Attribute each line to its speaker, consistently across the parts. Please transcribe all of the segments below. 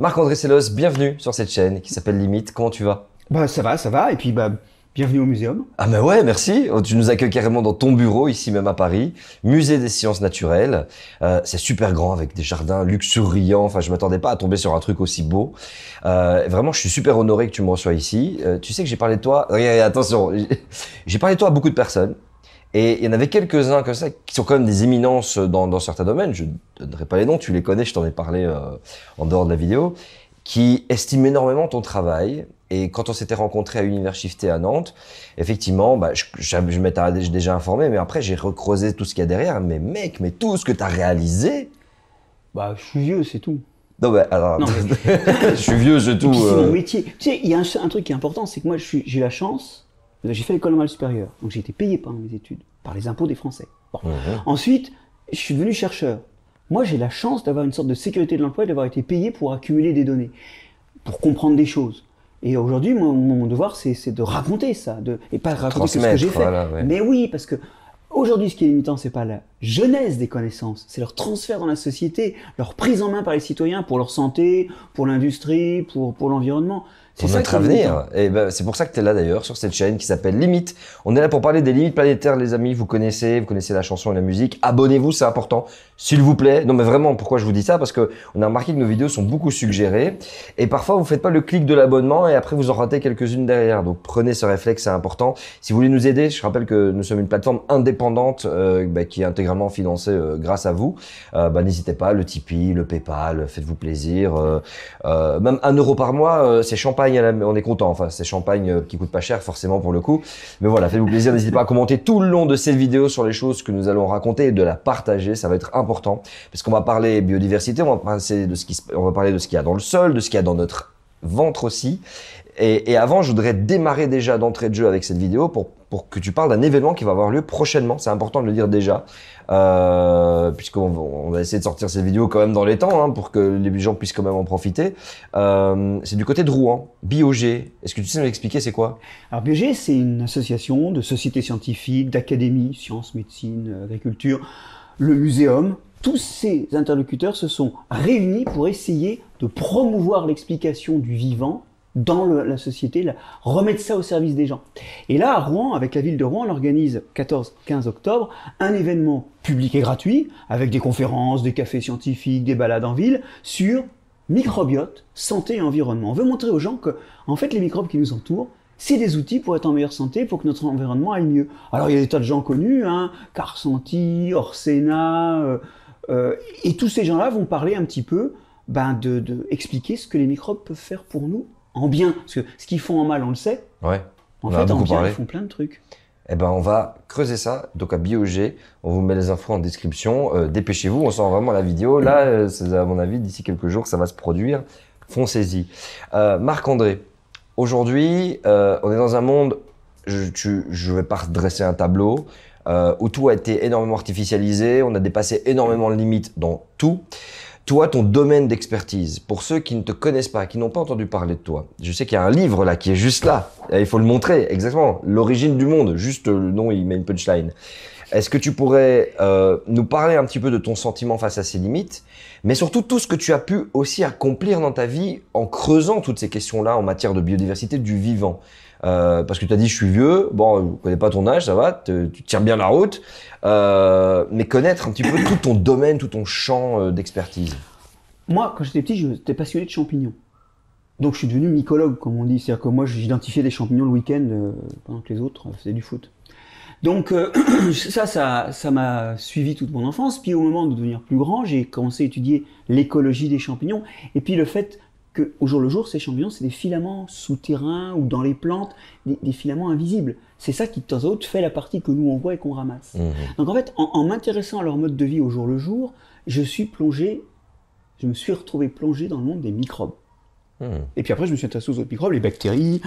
Speaker 1: Marc-André Sellos, bienvenue sur cette chaîne qui s'appelle Limite. Comment tu vas?
Speaker 2: Ça va. Et puis bienvenue au muséum.
Speaker 1: Ah mais ouais, merci. Tu nous accueilles carrément dans ton bureau, ici même à Paris. Musée des sciences naturelles. C'est super grand avec des jardins luxuriants. Enfin, je m'attendais pas à tomber sur un truc aussi beau. Vraiment, je suis super honoré que tu me reçois ici. Tu sais que j'ai parlé de toi... Regarde, attention, j'ai parlé de toi à beaucoup de personnes. Et il y en avait quelques-uns comme ça qui sont quand même des éminences dans certains domaines. Je ne donnerai pas les noms, tu les connais, je t'en ai parlé en dehors de la vidéo, qui estiment énormément ton travail. Et quand on s'était rencontrés à Université à Nantes, effectivement, je m'étais déjà informé, mais après j'ai recreusé tout ce qu'il y a derrière. Mais mec, mais tout ce que tu as réalisé...
Speaker 2: Je suis vieux, c'est tout.
Speaker 1: Non, alors,
Speaker 2: Non, mais...
Speaker 1: je suis vieux, c'est
Speaker 2: Et
Speaker 1: tout.
Speaker 2: puis c'est mon métier. Tu sais, il y a un truc qui est important, c'est que moi j'ai la chance, j'ai fait l'école normale supérieure, donc j'ai été payé pendant mes études, par les impôts des Français. Bon. Ensuite, je suis devenu chercheur. Moi j'ai la chance d'avoir une sorte de sécurité de l'emploi et d'avoir été payé pour accumuler des données, pour comprendre des choses. Et aujourd'hui, mon devoir, c'est de raconter ça, et pas raconter que ce que j'ai fait.
Speaker 1: Voilà, ouais.
Speaker 2: Mais oui, parce que aujourd'hui, ce qui est limitant, c'est pas la genèse des connaissances, c'est leur transfert dans la société, leur prise en main par les citoyens pour leur santé, pour l'industrie, pour l'environnement.
Speaker 1: Pour notre avenir. Et c'est pour ça que tu es là d'ailleurs, sur cette chaîne qui s'appelle Limite. On est là pour parler des limites planétaires, les amis. Vous connaissez la chanson et la musique. Abonnez-vous, c'est important. S'il vous plaît. Non, mais vraiment, pourquoi je vous dis ça? Parce que on a remarqué que nos vidéos sont beaucoup suggérées. Et parfois, vous faites pas le clic de l'abonnement et après, vous en ratez quelques-unes derrière. Donc, prenez ce réflexe, c'est important. Si vous voulez nous aider, je rappelle que nous sommes une plateforme indépendante qui est intégralement financée grâce à vous. N'hésitez pas, le Tipeee, le PayPal, faites-vous plaisir. Même 1 euro par mois, c'est champagne. On est content, enfin c'est champagne qui coûte pas cher forcément pour le coup, mais voilà, faites-vous plaisir, n'hésitez pas à commenter tout le long de cette vidéo sur les choses que nous allons raconter et de la partager, ça va être important parce qu'on va parler biodiversité, on va parler de ce qu'il y a dans le sol, de ce qu'il y a dans notre ventre aussi. Et avant, je voudrais démarrer déjà d'entrée de jeu avec cette vidéo pour que tu parles d'un événement qui va avoir lieu prochainement. C'est important de le dire déjà, puisqu'on va essayer de sortir cette vidéo quand même dans les temps, pour que les gens puissent quand même en profiter. C'est du côté de Rouen, BioG. Est-ce que tu sais nous expliquer c'est quoi?
Speaker 2: Alors BioG, c'est une association de sociétés scientifiques, d'académies, sciences, médecine, agriculture, le muséum. Tous ces interlocuteurs se sont réunis pour essayer de promouvoir l'explication du vivant dans la société, remettre ça au service des gens. Et là, à Rouen, avec la ville de Rouen, on organise 14-15 octobre un événement public et gratuit, avec des conférences, des cafés scientifiques, des balades en ville, sur microbiote, santé et environnement. On veut montrer aux gens que, en fait, les microbes qui nous entourent, c'est des outils pour être en meilleure santé, pour que notre environnement aille mieux. Alors, il y a des tas de gens connus, Karsanti, Orsena, et tous ces gens-là vont parler un petit peu, expliquer ce que les microbes peuvent faire pour nous, en bien, parce que ce qu'ils font en mal, on le sait.
Speaker 1: Ouais.
Speaker 2: En fait, en bien, ils font plein de trucs.
Speaker 1: Eh ben, on va creuser ça. Donc, à BioG, on vous met les infos en description. Dépêchez-vous, on sent vraiment la vidéo. Là, c'est à mon avis, d'ici quelques jours, ça va se produire. Foncez-y. Marc-André, aujourd'hui, on est dans un monde, je vais pas redresser un tableau, où tout a été énormément artificialisé. On a dépassé énormément de limites dans tout. Toi, ton domaine d'expertise, pour ceux qui ne te connaissent pas, qui n'ont pas entendu parler de toi, je sais qu'il y a un livre là qui est juste là, et il faut le montrer, exactement, l'origine du monde, juste le nom, il met une punchline. Est-ce que tu pourrais nous parler un petit peu de ton sentiment face à ces limites, mais surtout tout ce que tu as pu aussi accomplir dans ta vie en creusant toutes ces questions-là en matière de biodiversité du vivant? Parce que tu as dit je suis vieux, bon, je ne connais pas ton âge, ça va, tu tiens bien la route, mais connaître un petit peu tout ton domaine, tout ton champ d'expertise.
Speaker 2: Moi, quand j'étais petit, j'étais passionné de champignons. Donc je suis devenu mycologue, comme on dit. C'est-à-dire que moi, j'identifiais des champignons le week-end pendant que les autres faisaient du foot. Donc ça m'a suivi toute mon enfance. Puis au moment de devenir plus grand, j'ai commencé à étudier l'écologie des champignons. Et puis le fait qu'au jour le jour, ces champignons, c'est des filaments souterrains ou dans les plantes, des filaments invisibles. C'est ça qui, de temps en temps, fait la partie que nous, on voit et qu'on ramasse. Donc en fait, en m'intéressant à leur mode de vie au jour le jour, je me suis retrouvé plongé dans le monde des microbes. Et puis après, je me suis intéressé aux autres microbes, les bactéries,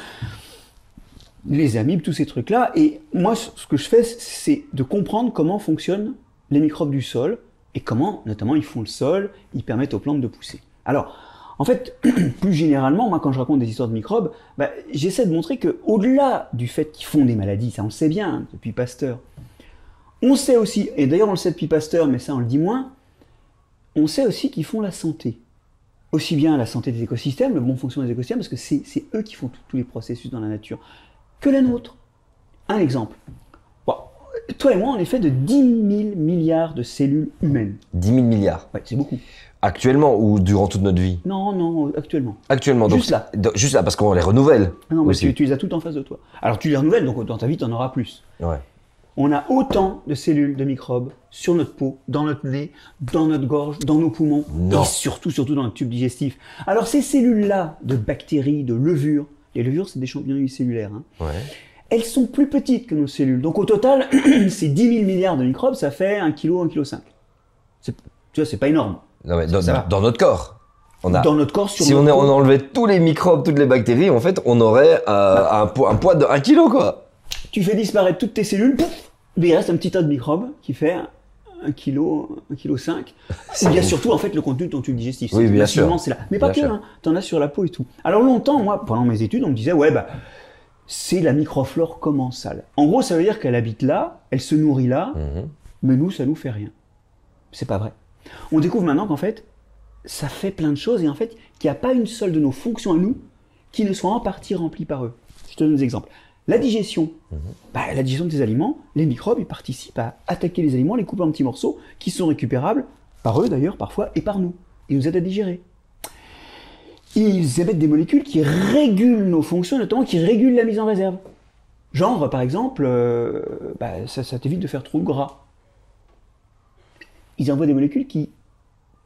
Speaker 2: les amibes, tous ces trucs-là. Et moi, ce que je fais, c'est de comprendre comment fonctionnent les microbes du sol et comment, notamment, ils font le sol, ils permettent aux plantes de pousser. Alors, en fait, plus généralement, moi, quand je raconte des histoires de microbes, j'essaie de montrer qu'au-delà du fait qu'ils font des maladies, ça on le sait bien, depuis Pasteur, on sait aussi, et d'ailleurs on le sait depuis Pasteur, mais ça on le dit moins, on sait aussi qu'ils font la santé. aussi bien la santé des écosystèmes, le bon fonctionnement des écosystèmes, parce que c'est eux qui font tous les processus dans la nature, que la nôtre. Un exemple. Bon, toi et moi, on est fait de 10 000 milliards de cellules humaines.
Speaker 1: 10 000 milliards.
Speaker 2: Ouais, c'est beaucoup.
Speaker 1: Actuellement ou durant toute notre vie?
Speaker 2: Non, actuellement.
Speaker 1: Actuellement, donc.
Speaker 2: Juste là.
Speaker 1: Juste là, parce qu'on les renouvelle.
Speaker 2: Ah non, mais
Speaker 1: aussi.
Speaker 2: tu les as toutes en face de toi. Alors tu les renouvelles, donc dans ta vie, tu en auras plus.
Speaker 1: Ouais.
Speaker 2: On a autant de cellules, de microbes sur notre peau, dans notre nez, dans notre gorge, dans nos poumons,
Speaker 1: Non.
Speaker 2: et surtout dans notre tube digestif. Alors ces cellules-là, de bactéries, de levures, les levures, c'est des champignons unicellulaires, hein,
Speaker 1: Ouais.
Speaker 2: elles sont plus petites que nos cellules. Donc au total, ces 10 000 milliards de microbes, ça fait 1 kg, 1,5 kg. Tu vois, c'est pas énorme.
Speaker 1: Non, mais
Speaker 2: Ça va.
Speaker 1: dans notre corps.
Speaker 2: Dans notre corps, sur
Speaker 1: Si
Speaker 2: notre
Speaker 1: on
Speaker 2: peau.
Speaker 1: enlevait tous les microbes, toutes les bactéries, en fait, on aurait un poids de 1 kg, quoi.
Speaker 2: Tu fais disparaître toutes tes cellules, pouf, mais il reste un petit tas de microbes qui fait 1 kg, 1,5 kg. Il y a surtout en fait le contenu de ton tube digestif.
Speaker 1: Oui, bien
Speaker 2: Massivement,
Speaker 1: sûr.
Speaker 2: c'est là. Mais pas
Speaker 1: Bien
Speaker 2: que,
Speaker 1: sûr.
Speaker 2: hein, t'en as sur la peau et tout. Alors longtemps, moi, pendant mes études, on me disait, ouais, bah, c'est la microflore commensale. En gros, ça veut dire qu'elle habite là, elle se nourrit là,
Speaker 1: Mhm.
Speaker 2: mais nous, ça nous fait rien. C'est pas vrai. On découvre maintenant qu'en fait, ça fait plein de choses et en fait, qu'il n'y a pas une seule de nos fonctions à nous qui ne soit en partie remplie par eux. Je te donne des exemples. La digestion. La digestion des aliments, les microbes, ils participent à attaquer les aliments, les couper en petits morceaux qui sont récupérables par eux d'ailleurs parfois et par nous. Ils nous aident à digérer. Ils émettent des molécules qui régulent nos fonctions, notamment qui régulent la mise en réserve. Genre, par exemple, ça t'évite de faire trop de gras. Ils envoient des molécules qui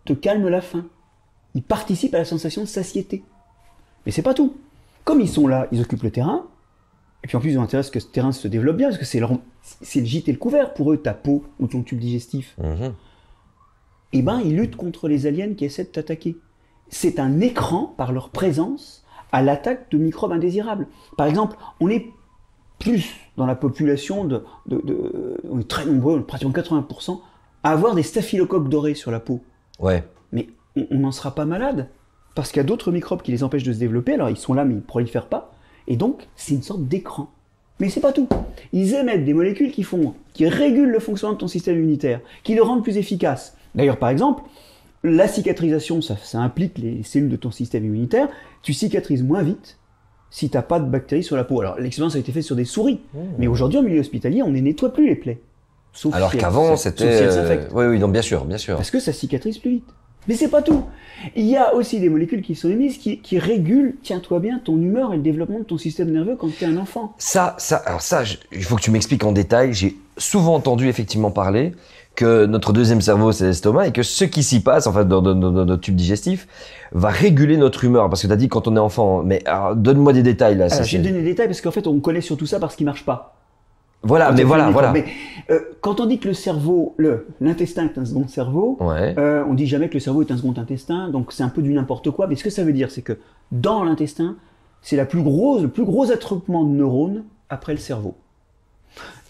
Speaker 2: te calment la faim. Ils participent à la sensation de satiété. Mais c'est pas tout. Comme ils sont là, ils occupent le terrain, et puis en plus ils ont intérêt à ce que ce terrain se développe bien, parce que c'est le gîte et le couvert pour eux, ta peau ou ton tube digestif.
Speaker 1: Mhm.
Speaker 2: Eh ben, ils luttent contre les aliens qui essaient de t'attaquer. C'est un écran, par leur présence, à l'attaque de microbes indésirables. Par exemple, on est plus dans la population on est très nombreux, pratiquement 80%, à avoir des staphylocoques dorés sur la peau.
Speaker 1: Ouais.
Speaker 2: Mais on n'en sera pas malade, parce qu'il y a d'autres microbes qui les empêchent de se développer, alors ils sont là mais ils ne prolifèrent pas, et donc c'est une sorte d'écran. Mais c'est pas tout. Ils émettent des molécules qui régulent le fonctionnement de ton système immunitaire, qui le rendent plus efficace. D'ailleurs, par exemple, la cicatrisation, ça implique les cellules de ton système immunitaire, tu cicatrises moins vite si tu n'as pas de bactéries sur la peau. Alors l'expérience a été faite sur des souris, mais aujourd'hui en milieu hospitalier, on ne nettoie plus les plaies. Sauf
Speaker 1: Alors
Speaker 2: si
Speaker 1: qu'avant,
Speaker 2: sauf
Speaker 1: c'était.
Speaker 2: si elles s'infectent.
Speaker 1: Oui, non, bien sûr.
Speaker 2: Parce que ça cicatrise plus vite. Mais c'est pas tout. Il y a aussi des molécules qui sont émises qui régulent, tiens-toi bien, ton humeur et le développement de ton système nerveux quand tu es un enfant.
Speaker 1: Il faut que tu m'expliques en détail. J'ai souvent entendu effectivement parler que notre deuxième cerveau, c'est l'estomac, et que ce qui s'y passe, en fait, dans notre tube digestif, va réguler notre humeur. Parce que tu as dit quand on est enfant. Mais alors, donne-moi des détails là.
Speaker 2: Alors, je vais te donner des détails parce qu'en fait, on connaît surtout ça parce qu'il marche pas.
Speaker 1: Voilà, mais voilà.
Speaker 2: Mais quand on dit que le cerveau, l'intestin est un second cerveau,
Speaker 1: Ouais.
Speaker 2: on dit jamais que le cerveau est un second intestin, donc c'est un peu du n'importe quoi. Mais ce que ça veut dire, c'est que dans l'intestin, c'est le plus gros attroupement de neurones après le cerveau.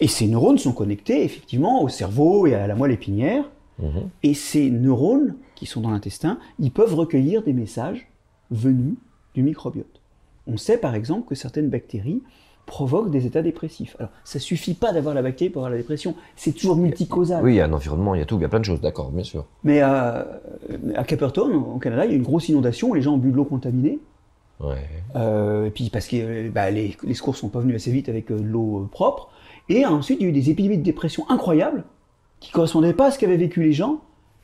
Speaker 2: Et ces neurones sont connectés effectivement au cerveau et à la moelle épinière.
Speaker 1: Mhm.
Speaker 2: Et ces neurones qui sont dans l'intestin, ils peuvent recueillir des messages venus du microbiote. On sait par exemple que certaines bactéries provoquent des états dépressifs. Alors, ça suffit pas d'avoir la bactérie pour avoir la dépression, c'est toujours multicausal.
Speaker 1: Oui, il y a un environnement, il y a tout, il y a plein de choses, d'accord, bien sûr.
Speaker 2: Mais à Caperton, au Canada, il y a une grosse inondation, les gens ont bu de l'eau contaminée.
Speaker 1: Ouais.
Speaker 2: Et puis parce que les secours sont pas venus assez vite avec de l'eau propre. Et ensuite, il y a eu des épidémies de dépression incroyables qui correspondaient pas à ce qu'avaient vécu les gens.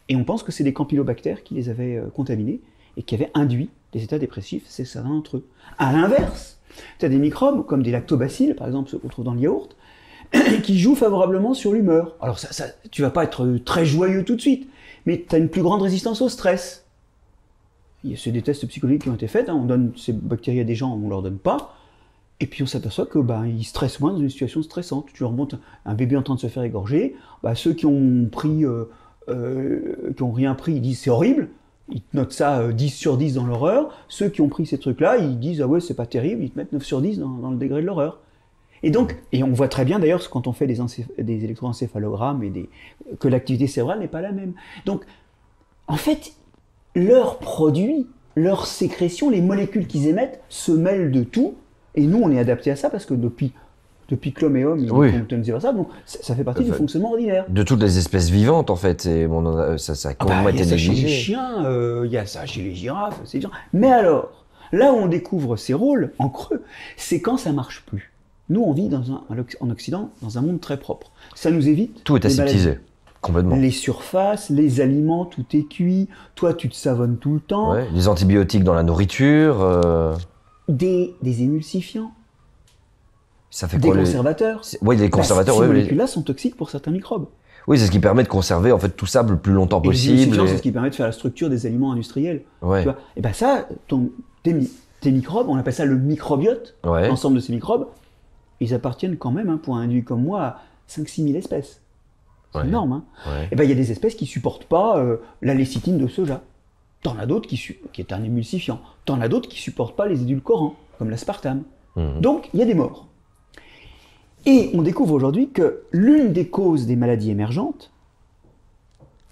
Speaker 2: Et on pense que c'est des campylobactères qui les avaient contaminés et qui avaient induit des états dépressifs, c'est ça d'entre eux. À l'inverse, tu as des microbes comme des lactobacilles, par exemple ceux qu'on trouve dans le yaourt, qui jouent favorablement sur l'humeur. Alors tu vas pas être très joyeux tout de suite, mais tu as une plus grande résistance au stress. C'est des tests psychologiques qui ont été faits, hein. On donne ces bactéries à des gens, on leur donne pas, et puis on s'aperçoit que ils stressent moins dans une situation stressante. Tu leur montres un bébé en train de se faire égorger, ceux qui ont pris, qui ont rien pris, ils disent c'est horrible, ils te notent ça 10 sur 10 dans l'horreur. Ceux qui ont pris ces trucs-là, ils disent ah ouais c'est pas terrible, ils te mettent 9 sur 10 dans le degré de l'horreur. Et donc, et on voit très bien d'ailleurs quand on fait des électroencéphalogrammes que l'activité cérébrale n'est pas la même. Donc, en fait, leurs produits, leurs sécrétions, les molécules qu'ils émettent se mêlent de tout. Et nous, on est adapté à ça parce que depuis depuis que l'homme est homme, il
Speaker 1: Oui.
Speaker 2: est contaminé par ça. Donc ça fait partie du fonctionnement ordinaire.
Speaker 1: De toutes les espèces vivantes, en fait. Ça a complètement
Speaker 2: Il y
Speaker 1: été
Speaker 2: a ça chez les
Speaker 1: négligé.
Speaker 2: chiens, il y a ça chez les girafes, c'est bien. Mais alors, là où on découvre ces rôles en creux, c'est quand ça marche plus. Nous, on vit en Occident dans un monde très propre. Ça nous évite
Speaker 1: Tout est
Speaker 2: les maladies.
Speaker 1: aseptisé. Complètement.
Speaker 2: Les surfaces, les aliments, tout est cuit. Toi, tu te savonnes tout le temps.
Speaker 1: Ouais. Les antibiotiques dans la nourriture.
Speaker 2: Des émulsifiants,
Speaker 1: Ça fait
Speaker 2: des
Speaker 1: quoi
Speaker 2: conservateurs.
Speaker 1: Oui, les conservateurs.
Speaker 2: Ces
Speaker 1: ouais,
Speaker 2: molécules-là sont toxiques pour certains microbes.
Speaker 1: Oui, c'est ce qui permet de conserver en fait tout ça le plus longtemps
Speaker 2: Et les
Speaker 1: possible.
Speaker 2: émulsifiants, c'est ce qui permet de faire la structure des aliments industriels.
Speaker 1: Ouais.
Speaker 2: Tu vois. Et ben ça, tes microbes, on appelle ça le microbiote,
Speaker 1: Ouais.
Speaker 2: l'ensemble de ces microbes, ils appartiennent quand même, pour un individu comme moi, à 5-6 000 espèces. C'est
Speaker 1: Ouais.
Speaker 2: énorme. Hein.
Speaker 1: Ouais.
Speaker 2: Et ben il y a des espèces qui supportent pas la lécithine de soja. T'en as d'autres qui est un émulsifiant. T'en as d'autres qui supportent pas les édulcorants, comme l'aspartame.
Speaker 1: Mhm.
Speaker 2: Donc il y a des morts. Et on découvre aujourd'hui que l'une des causes des maladies émergentes,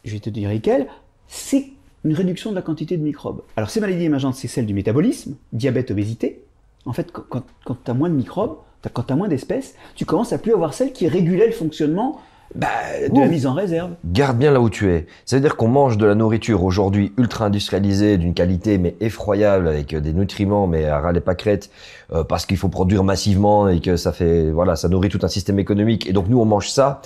Speaker 2: je vais te dire lesquelles, c'est une réduction de la quantité de microbes. Alors ces maladies émergentes, c'est celle du métabolisme, diabète, obésité. En fait, quand tu as moins de microbes, quand tu as moins d'espèces, tu commences à plus avoir celles qui régulaient le fonctionnement de la mise en réserve.
Speaker 1: Garde bien là où tu es. Ça veut dire qu'on mange de la nourriture aujourd'hui ultra industrialisée, d'une qualité mais effroyable, avec des nutriments mais à ras les pâquerettes, parce qu'il faut produire massivement et que ça fait, voilà, ça nourrit tout un système économique. Et donc nous on mange ça.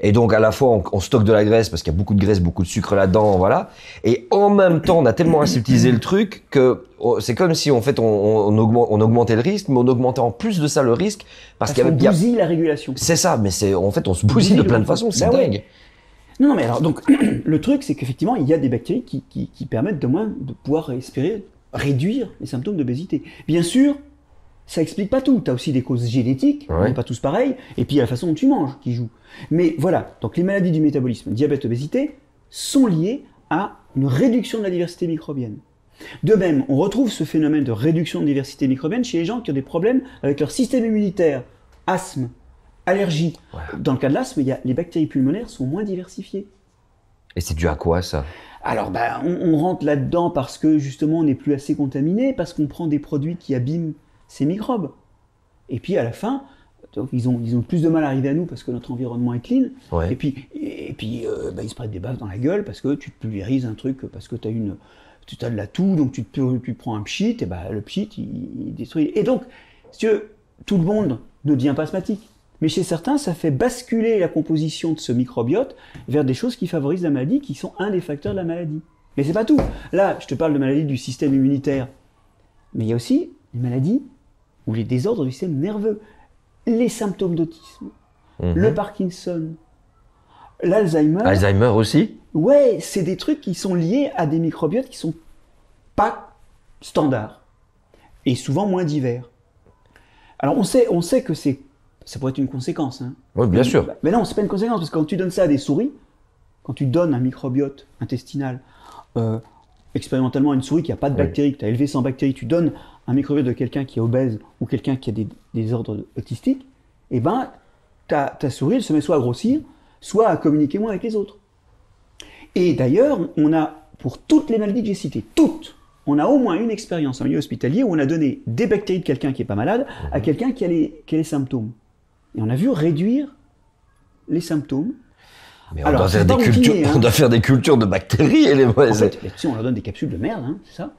Speaker 1: Et donc à la fois on stocke de la graisse parce qu'il y a beaucoup de graisse, beaucoup de sucre là-dedans, voilà. Et en même temps on a tellement aseptisé le truc que c'est comme si en fait on augmentait le risque, mais on augmentait en plus de ça le risque parce qu'il
Speaker 2: qu'on
Speaker 1: y a
Speaker 2: bousille la régulation.
Speaker 1: c'est ça, mais c'est en fait on se bousille de plein de façons, c'est
Speaker 2: Bah ouais.
Speaker 1: dingue.
Speaker 2: Non, mais alors, donc, le truc, c'est qu'effectivement, il y a des bactéries qui permettent de pouvoir espérer réduire les symptômes d'obésité. Bien sûr, ça explique pas tout. Tu as aussi des causes génétiques, on n'est pas tous pareils, et puis il y a la façon dont tu manges qui joue. Mais voilà, donc les maladies du métabolisme, diabète, obésité, sont liées à une réduction de la diversité microbienne. De même, on retrouve ce phénomène de réduction de diversité microbienne chez les gens qui ont des problèmes avec leur système immunitaire, asthme, allergie.
Speaker 1: Ouais.
Speaker 2: Dans le cas de l'asthme, les bactéries pulmonaires sont moins diversifiées.
Speaker 1: Et c'est dû à quoi ça?
Speaker 2: Alors, on rentre là-dedans parce que justement, on n'est plus assez contaminé, parce qu'on prend des produits qui abîment ces microbes. Et puis à la fin, donc, ils ont plus de mal à arriver à nous parce que notre environnement est clean.
Speaker 1: Ouais.
Speaker 2: Et puis ils se prennent des baffes dans la gueule parce que tu te pulvérises un truc, parce que tu as de la toux, donc tu prends un pchit, et le pchit, il détruit. Et donc, si tu veux, tout le monde ne devient pas asthmatique. Mais chez certains, ça fait basculer la composition de ce microbiote vers des choses qui favorisent la maladie, qui sont un des facteurs de la maladie. Mais c'est pas tout. Là, je te parle de maladies du système immunitaire. Mais il y a aussi les maladies ou les désordres du système nerveux. Les symptômes d'autisme, le Parkinson, l'Alzheimer.
Speaker 1: Alzheimer aussi?
Speaker 2: Ouais, c'est des trucs qui sont liés à des microbiotes qui sont pas standards. Et souvent moins divers. Alors on sait que ça pourrait être une conséquence. Hein.
Speaker 1: Oui, bien sûr.
Speaker 2: Mais non, c'est pas une conséquence, parce que quand tu donnes ça à des souris, quand tu donnes un microbiote intestinal, expérimentalement à une souris qui n'a pas de bactéries, que tu as élevé sans bactéries, tu donnes un microbiote de quelqu'un qui est obèse ou quelqu'un qui a des ordres autistiques, et ben ta souris elle se met soit à grossir, soit à communiquer moins avec les autres. Et d'ailleurs, on a, pour toutes les maladies que j'ai citées, toutes, on a au moins une expérience en milieu hospitalier où on a donné des bactéries de quelqu'un qui n'est pas malade à quelqu'un qui a les symptômes. Et on a vu réduire les symptômes.
Speaker 1: Mais
Speaker 2: Alors,
Speaker 1: on
Speaker 2: c'est
Speaker 1: doit
Speaker 2: pas
Speaker 1: faire des cultures,
Speaker 2: routinier, hein.
Speaker 1: on doit faire des cultures de bactéries et les
Speaker 2: En fait, tu sais, on leur donne des capsules de merde, hein, c'est ça.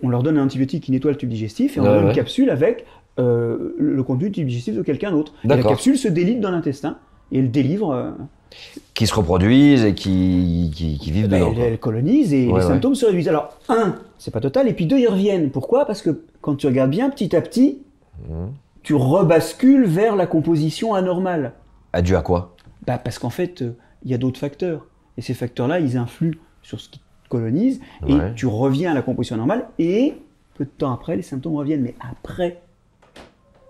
Speaker 2: On leur donne un antibiotique qui nettoie le tube digestif et on leur donne une capsule avec le contenu du tube digestif de quelqu'un d'autre. Et la capsule se délite dans l'intestin et elle délivre.
Speaker 1: Qui se reproduisent et qui vivent dedans.
Speaker 2: Elle colonise et les symptômes se réduisent. Alors, un, c'est pas total, et puis deux, ils reviennent. Pourquoi? Parce que quand tu regardes bien, petit à petit, tu rebascules vers la composition anormale.
Speaker 1: Dû à quoi?
Speaker 2: Parce qu'en fait, il y a d'autres facteurs. Et ces facteurs-là, ils influent sur ce qui colonise, et tu reviens à la composition normale, et peu de temps après, les symptômes reviennent. Mais après,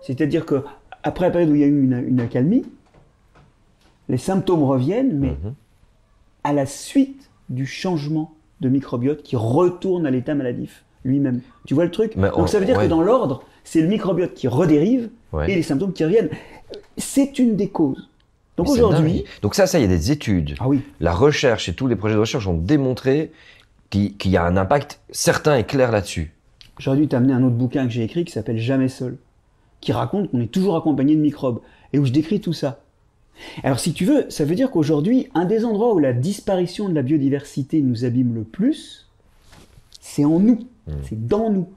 Speaker 2: c'est-à-dire que après la période où il y a eu une accalmie, les symptômes reviennent, mais à la suite du changement de microbiote qui retourne à l'état maladif lui-même. Tu vois le truc? Donc ça veut dire que dans l'ordre, c'est le microbiote qui redérive et les symptômes qui reviennent. C'est une des causes. Donc aujourd'hui...
Speaker 1: Donc ça, il y a des études.
Speaker 2: Ah oui.
Speaker 1: La recherche et tous les projets de recherche ont démontré qu'il y a un impact certain et clair là-dessus.
Speaker 2: J'aurais dû t'amener un autre bouquin que j'ai écrit qui s'appelle Jamais seul, qui raconte qu'on est toujours accompagné de microbes, et où je décris tout ça. Alors si tu veux, ça veut dire qu'aujourd'hui, un des endroits où la disparition de la biodiversité nous abîme le plus, c'est en nous, c'est dans nous.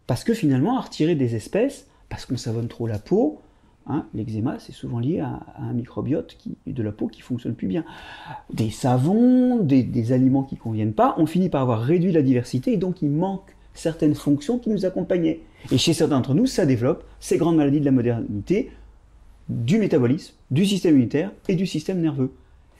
Speaker 2: Parce que finalement, à retirer des espèces, parce qu'on savonne trop la peau, hein, l'eczéma, c'est souvent lié à un microbiote de la peau qui fonctionne plus bien. Des savons, des aliments qui ne conviennent pas, on finit par avoir réduit la diversité, et donc il manque certaines fonctions qui nous accompagnaient. Et chez certains d'entre nous, ça développe ces grandes maladies de la modernité, du métabolisme, du système immunitaire et du système nerveux.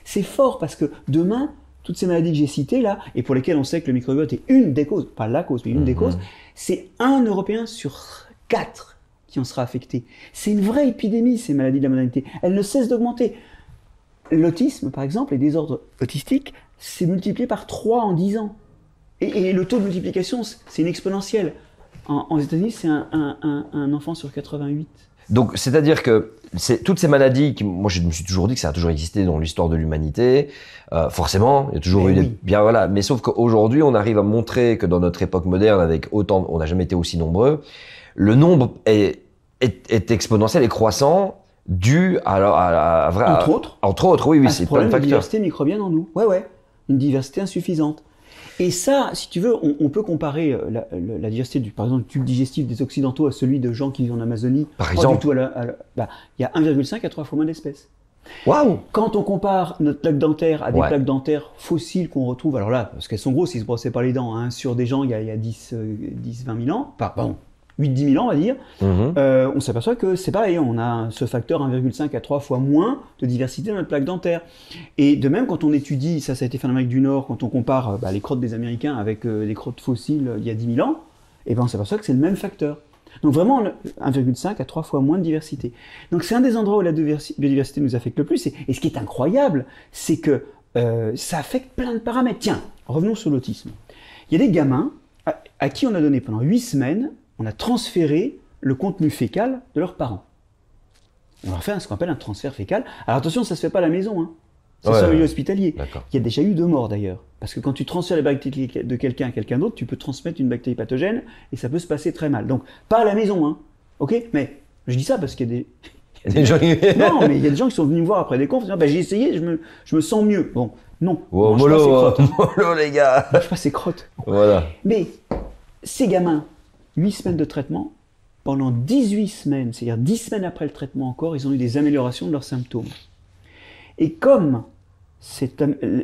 Speaker 2: C'est fort parce que demain, toutes ces maladies que j'ai citées là, et pour lesquelles on sait que le microbiote est une des causes, pas la cause, mais une des causes, c'est 1 Européen sur 4 qui en sera affecté. C'est une vraie épidémie, ces maladies de la modernité. Elles ne cessent d'augmenter. L'autisme, par exemple, les désordres autistiques, c'est multiplié par 3 en 10 ans. Et le taux de multiplication, c'est une exponentielle. Aux États-Unis, c'est un enfant sur 88.
Speaker 1: Donc, c'est-à-dire que toutes ces maladies, moi je me suis toujours dit que ça a toujours existé dans l'histoire de l'humanité, forcément, il y a toujours eu des... Bien voilà, mais sauf qu'aujourd'hui, on arrive à montrer que dans notre époque moderne, avec autant, on n'a jamais été aussi nombreux, le nombre est exponentiel et croissant, dû entre autres, oui, c'est plein de facteurs.
Speaker 2: Une diversité microbienne en nous, une diversité insuffisante. Et ça, si tu veux, on peut comparer la diversité par exemple, du tube digestif des Occidentaux à celui de gens qui vivent en Amazonie.
Speaker 1: Par exemple,
Speaker 2: il y a 1,5 à 3 fois moins d'espèces.
Speaker 1: Waouh!
Speaker 2: Quand on compare notre plaque dentaire à des plaques dentaires fossiles qu'on retrouve, alors là, parce qu'elles sont grosses, ils se brossaient pas les dents, hein, sur des gens il y a 10-20 000 ans, pardon, 8-10 000 ans, on va dire, on s'aperçoit que c'est pareil, on a ce facteur 1,5 à 3 fois moins de diversité dans notre plaque dentaire. Et de même, quand on étudie, ça a été fait en Amérique du Nord, quand on compare les crottes des Américains avec les crottes fossiles il y a 10 000 ans, et ben on s'aperçoit que c'est le même facteur. Donc vraiment, 1,5 à 3 fois moins de diversité. Donc c'est un des endroits où la biodiversité nous affecte le plus. Et ce qui est incroyable, c'est que ça affecte plein de paramètres. Tiens, revenons sur l'autisme. Il y a des gamins à qui on a donné pendant 8 semaines, on a transféré le contenu fécal de leurs parents. On leur fait ce qu'on appelle un transfert fécal. Alors attention, ça ne se fait pas à la maison, hein. C'est sur le milieu hospitalier. Il y a déjà eu 2 morts d'ailleurs. Parce que quand tu transfères les bactéries de quelqu'un à quelqu'un d'autre, tu peux transmettre une bactérie pathogène et ça peut se passer très mal. Donc, pas à la maison, hein. Ok? Mais je dis ça parce qu'il y a des... Non, mais il y a des gens qui sont venus me voir après des confs, disant, j'ai essayé, je me sens mieux. Bon, non.
Speaker 1: Wow, mollo, les gars.
Speaker 2: Je mange pas ces crottes.
Speaker 1: Voilà.
Speaker 2: Mais ces gamins, 8 semaines de traitement, pendant 18 semaines, c'est-à-dire 10 semaines après le traitement encore, ils ont eu des améliorations de leurs symptômes. Et comme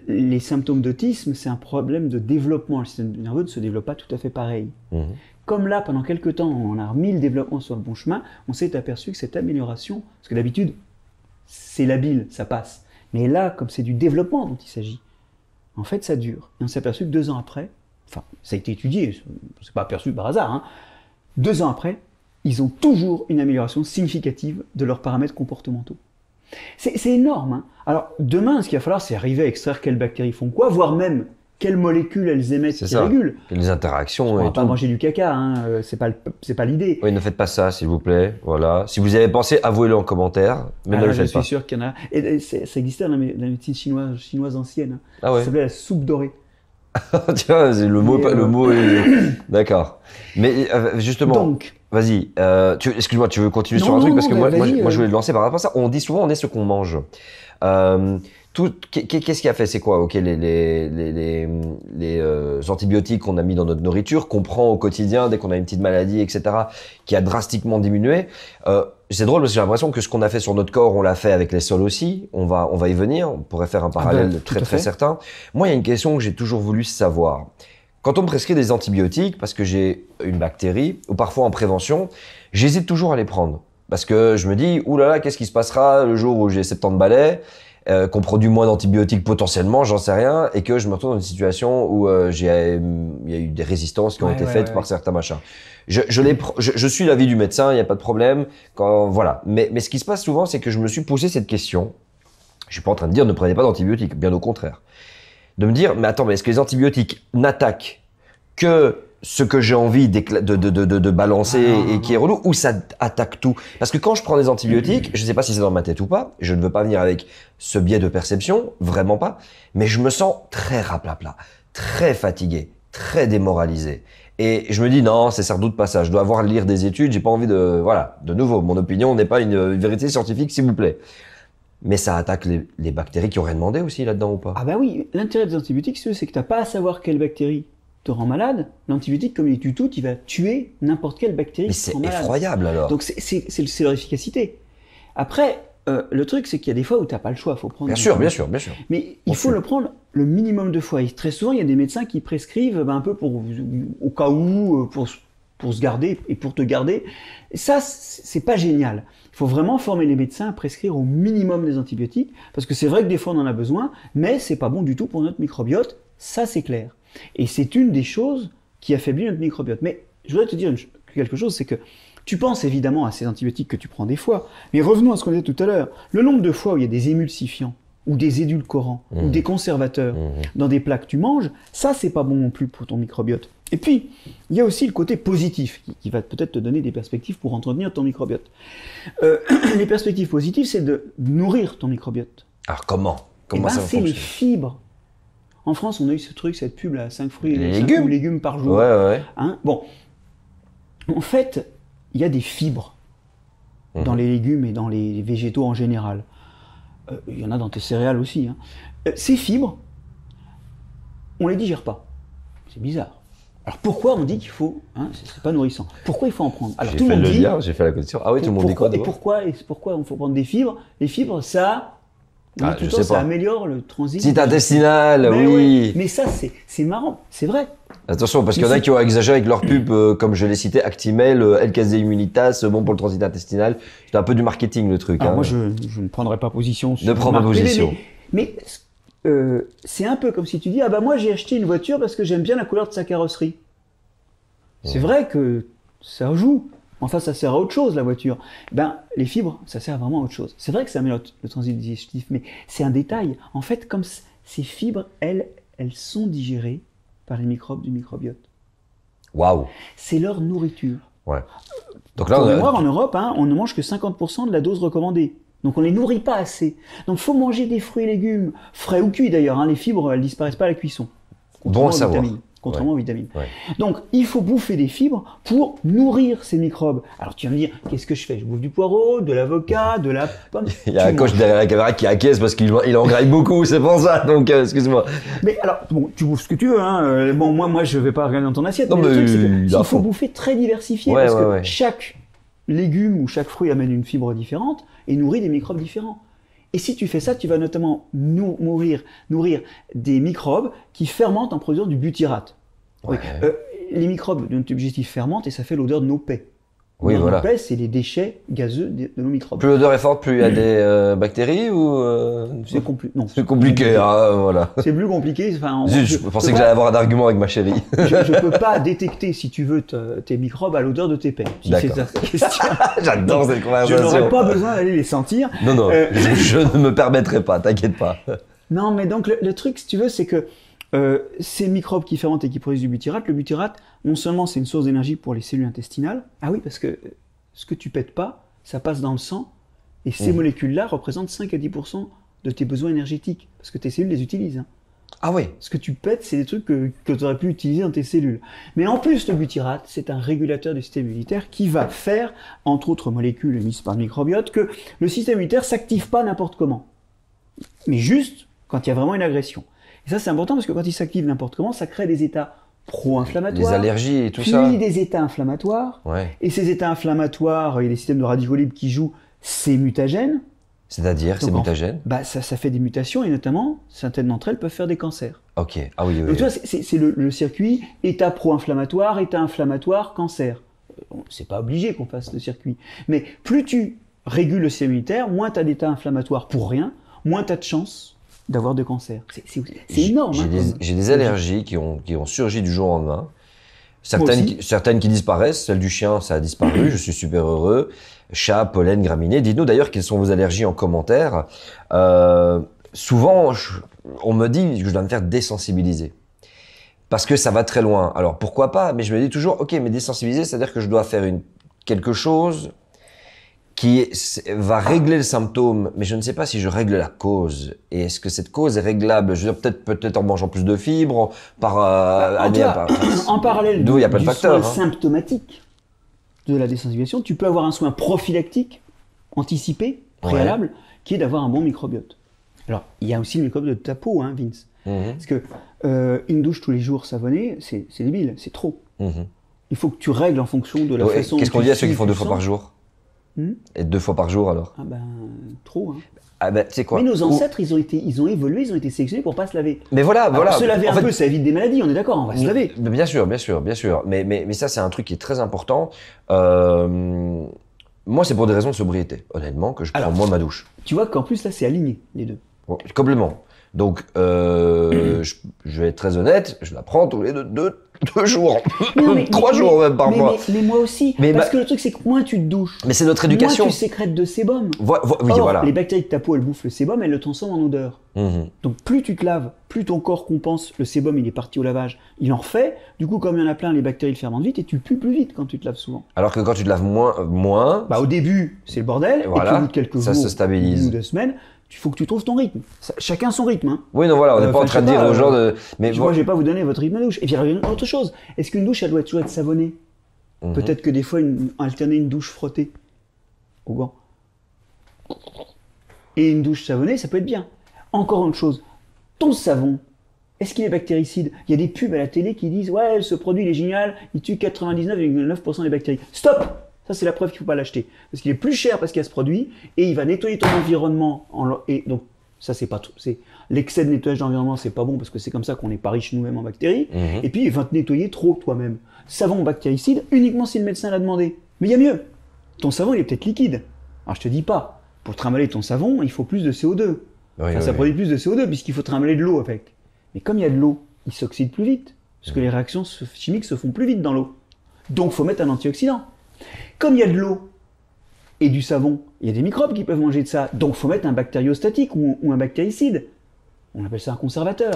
Speaker 2: les symptômes d'autisme, c'est un problème de développement, le système nerveux ne se développe pas tout à fait pareil. Comme là, pendant quelques temps, on a remis le développement sur le bon chemin, on s'est aperçu que cette amélioration, parce que d'habitude, c'est la bile, ça passe. Mais là, comme c'est du développement dont il s'agit, en fait, ça dure. Et on s'est aperçu que 2 ans après, enfin, ça a été étudié, c'est pas aperçu par hasard, hein, 2 ans après, ils ont toujours une amélioration significative de leurs paramètres comportementaux. C'est énorme, hein. Alors, demain, ce qu'il va falloir, c'est arriver à extraire quelles bactéries font quoi, voire même quelles molécules elles émettent qui régulent.
Speaker 1: Les interactions
Speaker 2: on
Speaker 1: et
Speaker 2: va
Speaker 1: tout.
Speaker 2: pas manger du caca, hein, c'est pas l'idée.
Speaker 1: Oui, ne faites pas ça, s'il vous plaît. Voilà. Si vous y avez pensé, avouez-le en commentaire, mais ne le faites pas.
Speaker 2: Je suis sûr qu'il y en a. Et ça existait dans la médecine chinoise ancienne. Hein.
Speaker 1: Ah ouais.
Speaker 2: Ça s'appelait la soupe dorée.
Speaker 1: Tiens, le mot est... D'accord. Mais justement, donc, vas-y, excuse-moi, tu veux continuer sur un truc parce que moi, je voulais te lancer par rapport à ça. On dit souvent, on est ce qu'on mange. Qu'est-ce qui a fait? C'est quoi? Ok, les antibiotiques qu'on a mis dans notre nourriture, qu'on prend au quotidien dès qu'on a une petite maladie, etc., qui a drastiquement diminué. C'est drôle parce que j'ai l'impression que ce qu'on a fait sur notre corps, on l'a fait avec les sols aussi. On va y venir. On pourrait faire un parallèle très certain. Moi, il y a une question que j'ai toujours voulu savoir. Quand on me prescrit des antibiotiques, parce que j'ai une bactérie, ou parfois en prévention, j'hésite toujours à les prendre. Parce que je me dis, oulala, qu'est-ce qui se passera le jour où j'ai 70 balais, qu'on produit moins d'antibiotiques potentiellement, j'en sais rien, et que je me retrouve dans une situation où il y a eu des résistances qui ont été faites par certains machins. Je suis l'avis du médecin, il n'y a pas de problème. Voilà. Mais ce qui se passe souvent, c'est que je me suis posé cette question. Je suis pas en train de dire ne prenez pas d'antibiotiques, bien au contraire. De me dire, mais attends, mais est-ce que les antibiotiques n'attaquent que ce que j'ai envie de balancer et qui est relou, ou ça attaque tout? Parce que quand je prends des antibiotiques, je ne sais pas si c'est dans ma tête ou pas, je ne veux pas venir avec ce biais de perception, vraiment pas, mais je me sens très raplapla, très fatigué, très démoralisé. Et je me dis non, c'est sans doute pas ça. Je dois avoir à lire des études. J'ai pas envie de, voilà, de nouveau, mon opinion n'est pas une vérité scientifique, s'il vous plaît. Mais ça attaque les bactéries qui auraient demandé aussi là-dedans ou pas?
Speaker 2: Ah bah oui, l'intérêt des antibiotiques, c'est que t'as pas à savoir quelle bactérie te rend malade. L'antibiotique, comme il tue tout, il va tuer n'importe quelle bactérie
Speaker 1: Mais
Speaker 2: qui te
Speaker 1: c'est
Speaker 2: rend malade.
Speaker 1: effroyable alors.
Speaker 2: Donc c'est leur efficacité. Après, le truc, c'est qu'il y a des fois où t'as pas le choix, faut prendre.
Speaker 1: Bien sûr, bien sûr, bien sûr.
Speaker 2: Mais il faut le prendre le minimum de fois. Et très souvent, il y a des médecins qui prescrivent un peu au cas où, pour se garder et pour te garder. Et ça, c'est pas génial. Il faut vraiment former les médecins à prescrire au minimum des antibiotiques, parce que c'est vrai que des fois on en a besoin, mais c'est pas bon du tout pour notre microbiote, ça c'est clair. Et c'est une des choses qui affaiblit notre microbiote. Mais je voudrais te dire quelque chose, c'est que tu penses évidemment à ces antibiotiques que tu prends des fois, mais revenons à ce qu'on disait tout à l'heure. Le nombre de fois où il y a des émulsifiants, ou des édulcorants, ou des conservateurs dans des plats que tu manges, ça c'est pas bon non plus pour ton microbiote. Et puis, il y a aussi le côté positif, qui va peut-être te donner des perspectives pour entretenir ton microbiote. Les perspectives positives, c'est de nourrir ton microbiote.
Speaker 1: Alors comment
Speaker 2: Eh ben,
Speaker 1: ça
Speaker 2: c'est les
Speaker 1: fonctionne?
Speaker 2: fibres. En France, on a eu ce truc, cette pub là, 5 fruits
Speaker 1: Les
Speaker 2: 5
Speaker 1: légumes.
Speaker 2: légumes par jour.
Speaker 1: Ouais.
Speaker 2: Hein, bon, en fait, il y a des fibres dans les légumes et dans les végétaux en général. Il y en a dans tes céréales aussi. Hein. Ces fibres, on les digère pas. C'est bizarre. Alors pourquoi on dit qu'il faut, hein, c'est pas nourrissant. Pourquoi il faut en prendre? Alors
Speaker 1: J'ai
Speaker 2: tout le
Speaker 1: fait
Speaker 2: monde
Speaker 1: le
Speaker 2: dit.
Speaker 1: lien, j'ai fait la condition. Ah oui, tout le monde dit quoi
Speaker 2: Pourquoi il faut prendre des fibres? Les fibres, ça, on dit tout
Speaker 1: je
Speaker 2: le temps,
Speaker 1: sais
Speaker 2: ça
Speaker 1: pas.
Speaker 2: améliore le transit.
Speaker 1: Site intestinal,
Speaker 2: Mais
Speaker 1: oui.
Speaker 2: ouais, mais ça, c'est marrant, c'est vrai.
Speaker 1: Attention, parce qu'il y en
Speaker 2: Mais
Speaker 1: a qui ont exagéré avec leur pub, comme je l'ai cité, Actimel, El Immunitas, bon pour le transit intestinal. C'est un peu du marketing le truc.
Speaker 2: Alors
Speaker 1: hein.
Speaker 2: moi, je ne prendrai pas position sur
Speaker 1: Ne prends pas
Speaker 2: Marc Pelé,
Speaker 1: position.
Speaker 2: Mais c'est un peu comme si tu dis, ah bah moi j'ai acheté une voiture parce que j'aime bien la couleur de sa carrosserie. C'est vrai que ça joue. Enfin, ça sert à autre chose, la voiture. Ben, les fibres, ça sert vraiment à autre chose. C'est vrai que ça améliore le transit digestif, mais c'est un détail. En fait, comme ces fibres, elles sont digérées par les microbes du microbiote.
Speaker 1: Waouh.
Speaker 2: C'est leur nourriture.
Speaker 1: Ouais. Donc là,
Speaker 2: Pour
Speaker 1: on a...
Speaker 2: mémoire, en Europe, hein, on ne mange que 50% de la dose recommandée. Donc on les nourrit pas assez. Donc il faut manger des fruits et légumes, frais ou cuits d'ailleurs. Hein. Les fibres, elles disparaissent pas à la cuisson.
Speaker 1: Bon à savoir.
Speaker 2: Contrairement aux vitamines.
Speaker 1: Ouais.
Speaker 2: Donc, il faut bouffer des fibres pour nourrir ces microbes. Alors, tu vas me dire, qu'est-ce que je fais? Je bouffe du poireau, de l'avocat, de la pomme.
Speaker 1: Il y a un coach derrière la caméra qui acquiesce parce qu'il engraille beaucoup, c'est pour ça. Donc, excuse-moi.
Speaker 2: Mais alors, bon, tu bouffes ce que tu veux. Hein. Bon, moi, je vais pas regarder dans ton assiette.
Speaker 1: Non,
Speaker 2: mais le
Speaker 1: mais
Speaker 2: truc, c'est
Speaker 1: il
Speaker 2: qu'il
Speaker 1: a
Speaker 2: faut
Speaker 1: fond.
Speaker 2: bouffer très diversifié
Speaker 1: Ouais,
Speaker 2: parce que
Speaker 1: ouais.
Speaker 2: chaque légume ou chaque fruit amène une fibre différente et nourrit des microbes différents. Et si tu fais ça, tu vas notamment nourrir des microbes qui fermentent en produisant du butyrate.
Speaker 1: Ouais.
Speaker 2: Oui. Les microbes de notre tube digestif fermentent et ça fait l'odeur de nos pets.
Speaker 1: Oui,
Speaker 2: L'odeur de
Speaker 1: voilà.
Speaker 2: nos pets, c'est les déchets gazeux de nos microbes.
Speaker 1: Plus l'odeur est forte, plus il y a des bactéries ou
Speaker 2: Non,
Speaker 1: c'est compliqué, hein, voilà.
Speaker 2: c'est plus compliqué. Enfin,
Speaker 1: Zut, je pensais que j'allais avoir un argument avec ma chérie.
Speaker 2: je peux pas détecter, si tu veux, tes microbes à l'odeur de tes pets. Si c'est
Speaker 1: D'accord.
Speaker 2: ta question.
Speaker 1: J'adore cette
Speaker 2: Je
Speaker 1: conversation.
Speaker 2: n'aurais pas besoin d'aller les sentir.
Speaker 1: Non, je ne me permettrai pas, t'inquiète pas.
Speaker 2: Non, mais donc le truc, si tu veux, c'est que ces microbes qui fermentent et qui produisent du butyrate, le butyrate, non seulement c'est une source d'énergie pour les cellules intestinales, ah oui, parce que ce que tu pètes pas, ça passe dans le sang, et ces molécules-là représentent 5 à 10% de tes besoins énergétiques, parce que tes cellules les utilisent. Hein.
Speaker 1: Ah oui.
Speaker 2: Ce que tu pètes, c'est des trucs que tu aurais pu utiliser dans tes cellules. Mais en plus, le butyrate, c'est un régulateur du système immunitaire qui va faire, entre autres molécules émises par le microbiote, que le système immunitaire s'active pas n'importe comment, mais juste quand il y a vraiment une agression. Et ça, c'est important parce que quand il s'active n'importe comment, ça crée des états pro-inflammatoires.
Speaker 1: Les allergies et tout
Speaker 2: puis
Speaker 1: ça.
Speaker 2: des états inflammatoires.
Speaker 1: Ouais.
Speaker 2: Et ces états inflammatoires, il y a des systèmes de radicaux libres qui jouent, c'est mutagène.
Speaker 1: C'est-à-dire, c'est
Speaker 2: Donc,
Speaker 1: mutagène.
Speaker 2: Bah, ça fait des mutations et notamment, certaines d'entre elles peuvent faire des cancers.
Speaker 1: Ok. Ah oui, oui.
Speaker 2: Donc tu vois, c'est le circuit état pro-inflammatoire, état inflammatoire, cancer. C'est pas obligé qu'on fasse le circuit. Mais plus tu régules le système immunitaire, moins tu as d'état inflammatoire pour rien, moins tu as de chances d'avoir de cancer. C'est énorme.
Speaker 1: J'ai des allergies qui ont surgi du jour au lendemain. Certaines qui disparaissent. Celle du chien, ça a disparu. Je suis super heureux. Chat, pollen, graminées. Dites-nous d'ailleurs quelles sont vos allergies en commentaire. Souvent, on me dit que je dois me faire désensibiliser. Parce que ça va très loin. Alors pourquoi pas? Mais je me dis toujours, ok, mais désensibiliser, c'est-à-dire que je dois faire quelque chose va régler le symptôme, mais je ne sais pas si je règle la cause. Et est-ce que cette cause est réglable? Je veux dire, peut-être en mangeant plus de fibres,
Speaker 2: en parallèle
Speaker 1: il y a plein de facteurs,
Speaker 2: soin symptomatique de la désensibilisation, tu peux avoir un soin prophylactique, anticipé, préalable, qui est d'avoir un bon microbiote. Alors, il y a aussi le microbiote de ta peau, hein, Vince. Parce que une douche tous les jours savonnée, c'est débile, c'est trop. Il faut que tu règles en fonction de la façon.
Speaker 1: Qu'est-ce qu'on dit à ceux qui font 2 fois par jour? Et 2 fois par jour alors?
Speaker 2: Ah ben, trop. Hein.
Speaker 1: Ah ben, tu sais quoi?
Speaker 2: Mais nos ancêtres, ils ont évolué, ils ont été sélectionnés pour pas se laver.
Speaker 1: Mais voilà.
Speaker 2: Se laver un peu, ça évite des maladies, on est d'accord, on va se laver.
Speaker 1: Bien sûr. Mais ça, c'est un truc qui est très important. Moi, c'est pour des raisons de sobriété, honnêtement, que je prends moins ma douche.
Speaker 2: Tu vois qu'en plus, là, c'est aligné, les deux.
Speaker 1: Bon, complètement. Donc, je vais être très honnête, je la prends tous les 2 jours. 3 jours même par mois.
Speaker 2: Mais moi aussi. Parce que le truc, c'est que moins tu te douches.
Speaker 1: Mais c'est notre éducation.
Speaker 2: Moins tu sécrètes de sébum.
Speaker 1: Voilà.
Speaker 2: Les bactéries de ta peau, elles bouffent le sébum, elles le transforment en odeur. Donc, plus tu te laves, plus ton corps compense. Le sébum, il est parti au lavage. Il en refait. Du coup, comme il y en a plein, les bactéries le fermentent vite et tu pues plus vite quand tu te laves souvent.
Speaker 1: Alors que quand tu te laves moins.
Speaker 2: Au début, c'est le bordel. Et puis, au bout de quelques jours,
Speaker 1: ça se stabilise.
Speaker 2: Ou 2 semaines, il faut que tu trouves ton rythme. Chacun son rythme. Hein.
Speaker 1: Oui, non, voilà, on n'est pas en train de dire aux gens de.
Speaker 2: Mais moi, je vais pas vous donner votre rythme de douche. Et puis, il y a une autre chose. Est-ce qu'une douche, elle doit toujours être savonnée? Peut-être que des fois, alterner une douche frottée au gant et une douche savonnée, ça peut être bien. Encore une chose, ton savon, est-ce qu'il est bactéricide? Il y a des pubs à la télé qui disent « Ouais, ce produit, il est génial, il tue 99,9% des bactéries. » Stop! Ça, c'est la preuve qu'il ne faut pas l'acheter. Parce qu'il est plus cher parce qu'il y a ce produit et il va nettoyer ton environnement. Et donc, ça, c'est pas tout. L'excès de nettoyage d'environnement, c'est pas bon parce que c'est comme ça qu'on n'est pas riche nous-mêmes en bactéries. Et puis, il va te nettoyer trop toi-même. Savon bactéricide, uniquement si le médecin l'a demandé. Mais il y a mieux. Ton savon, il est peut-être liquide. Alors, je te dis pas, pour trimballer ton savon, il faut plus de CO2. Ça produit plus de CO2 puisqu'il faut trimballer de l'eau avec. Mais comme il y a de l'eau, il s'oxyde plus vite. Parce que les réactions chimiques se font plus vite dans l'eau. Donc, il faut mettre un antioxydant. Comme il y a de l'eau et du savon, il y a des microbes qui peuvent manger de ça. Donc, il faut mettre un bactériostatique ou un bactéricide. On appelle ça un conservateur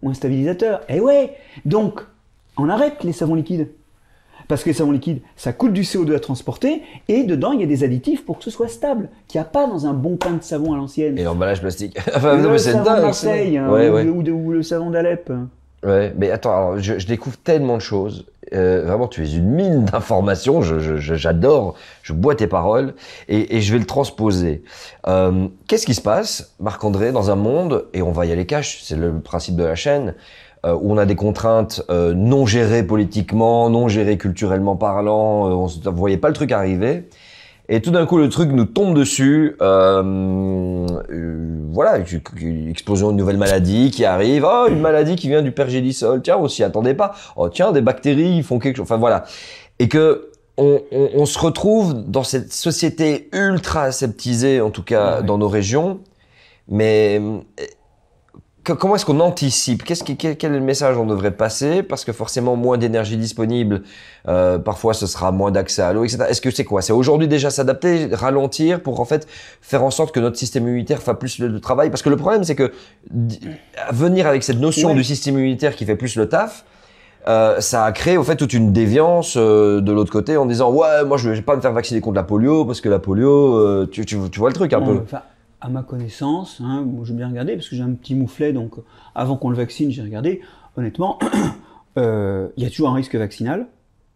Speaker 2: ou un stabilisateur. Eh ouais! Donc, on arrête les savons liquides. Parce que les savons liquides, ça coûte du CO2 à transporter et dedans, il y a des additifs pour que ce soit stable, qu'il n'y a pas dans un bon pain de savon à l'ancienne.
Speaker 1: Et l'emballage plastique.
Speaker 2: Le savon de Marseille ou le savon d'Alep.
Speaker 1: Ouais, mais attends, alors, je découvre tellement de choses. Vraiment, tu es une mine d'informations. J'adore. Je bois tes paroles et je vais le transposer. Qu'est-ce qui se passe, Marc-André, dans un monde, et on va y aller cash, c'est le principe de la chaîne, où on a des contraintes non gérées politiquement, non gérées culturellement parlant, on ne voyait pas le truc arriver. Et tout d'un coup, le truc nous tombe dessus. Voilà, une explosion de nouvelles maladies qui arrive. Oh, une maladie qui vient du pergélisol. Tiens, on s'y attendait pas. Oh, tiens, des bactéries, ils font quelque chose. Enfin, voilà. Et que on se retrouve dans cette société ultra aseptisée, en tout cas dans nos régions. Mais comment est-ce qu'on anticipe? Quel est le message on devrait passer? Parce que forcément, moins d'énergie disponible, parfois ce sera moins d'accès à l'eau, etc. Est-ce que c'est quoi? C'est aujourd'hui déjà s'adapter, ralentir pour en fait faire en sorte que notre système immunitaire fasse plus le travail? Parce que le problème, c'est que venir avec cette notion du système immunitaire qui fait plus le taf, ça a créé au fait toute une déviance de l'autre côté en disant ouais, moi je vais pas me faire vacciner contre la polio parce que la polio, tu vois le truc un peu.
Speaker 2: À ma connaissance, hein, moi j'ai bien regardé parce que j'ai un petit mouflet, donc avant qu'on le vaccine, j'ai regardé. Honnêtement, il y a toujours un risque vaccinal,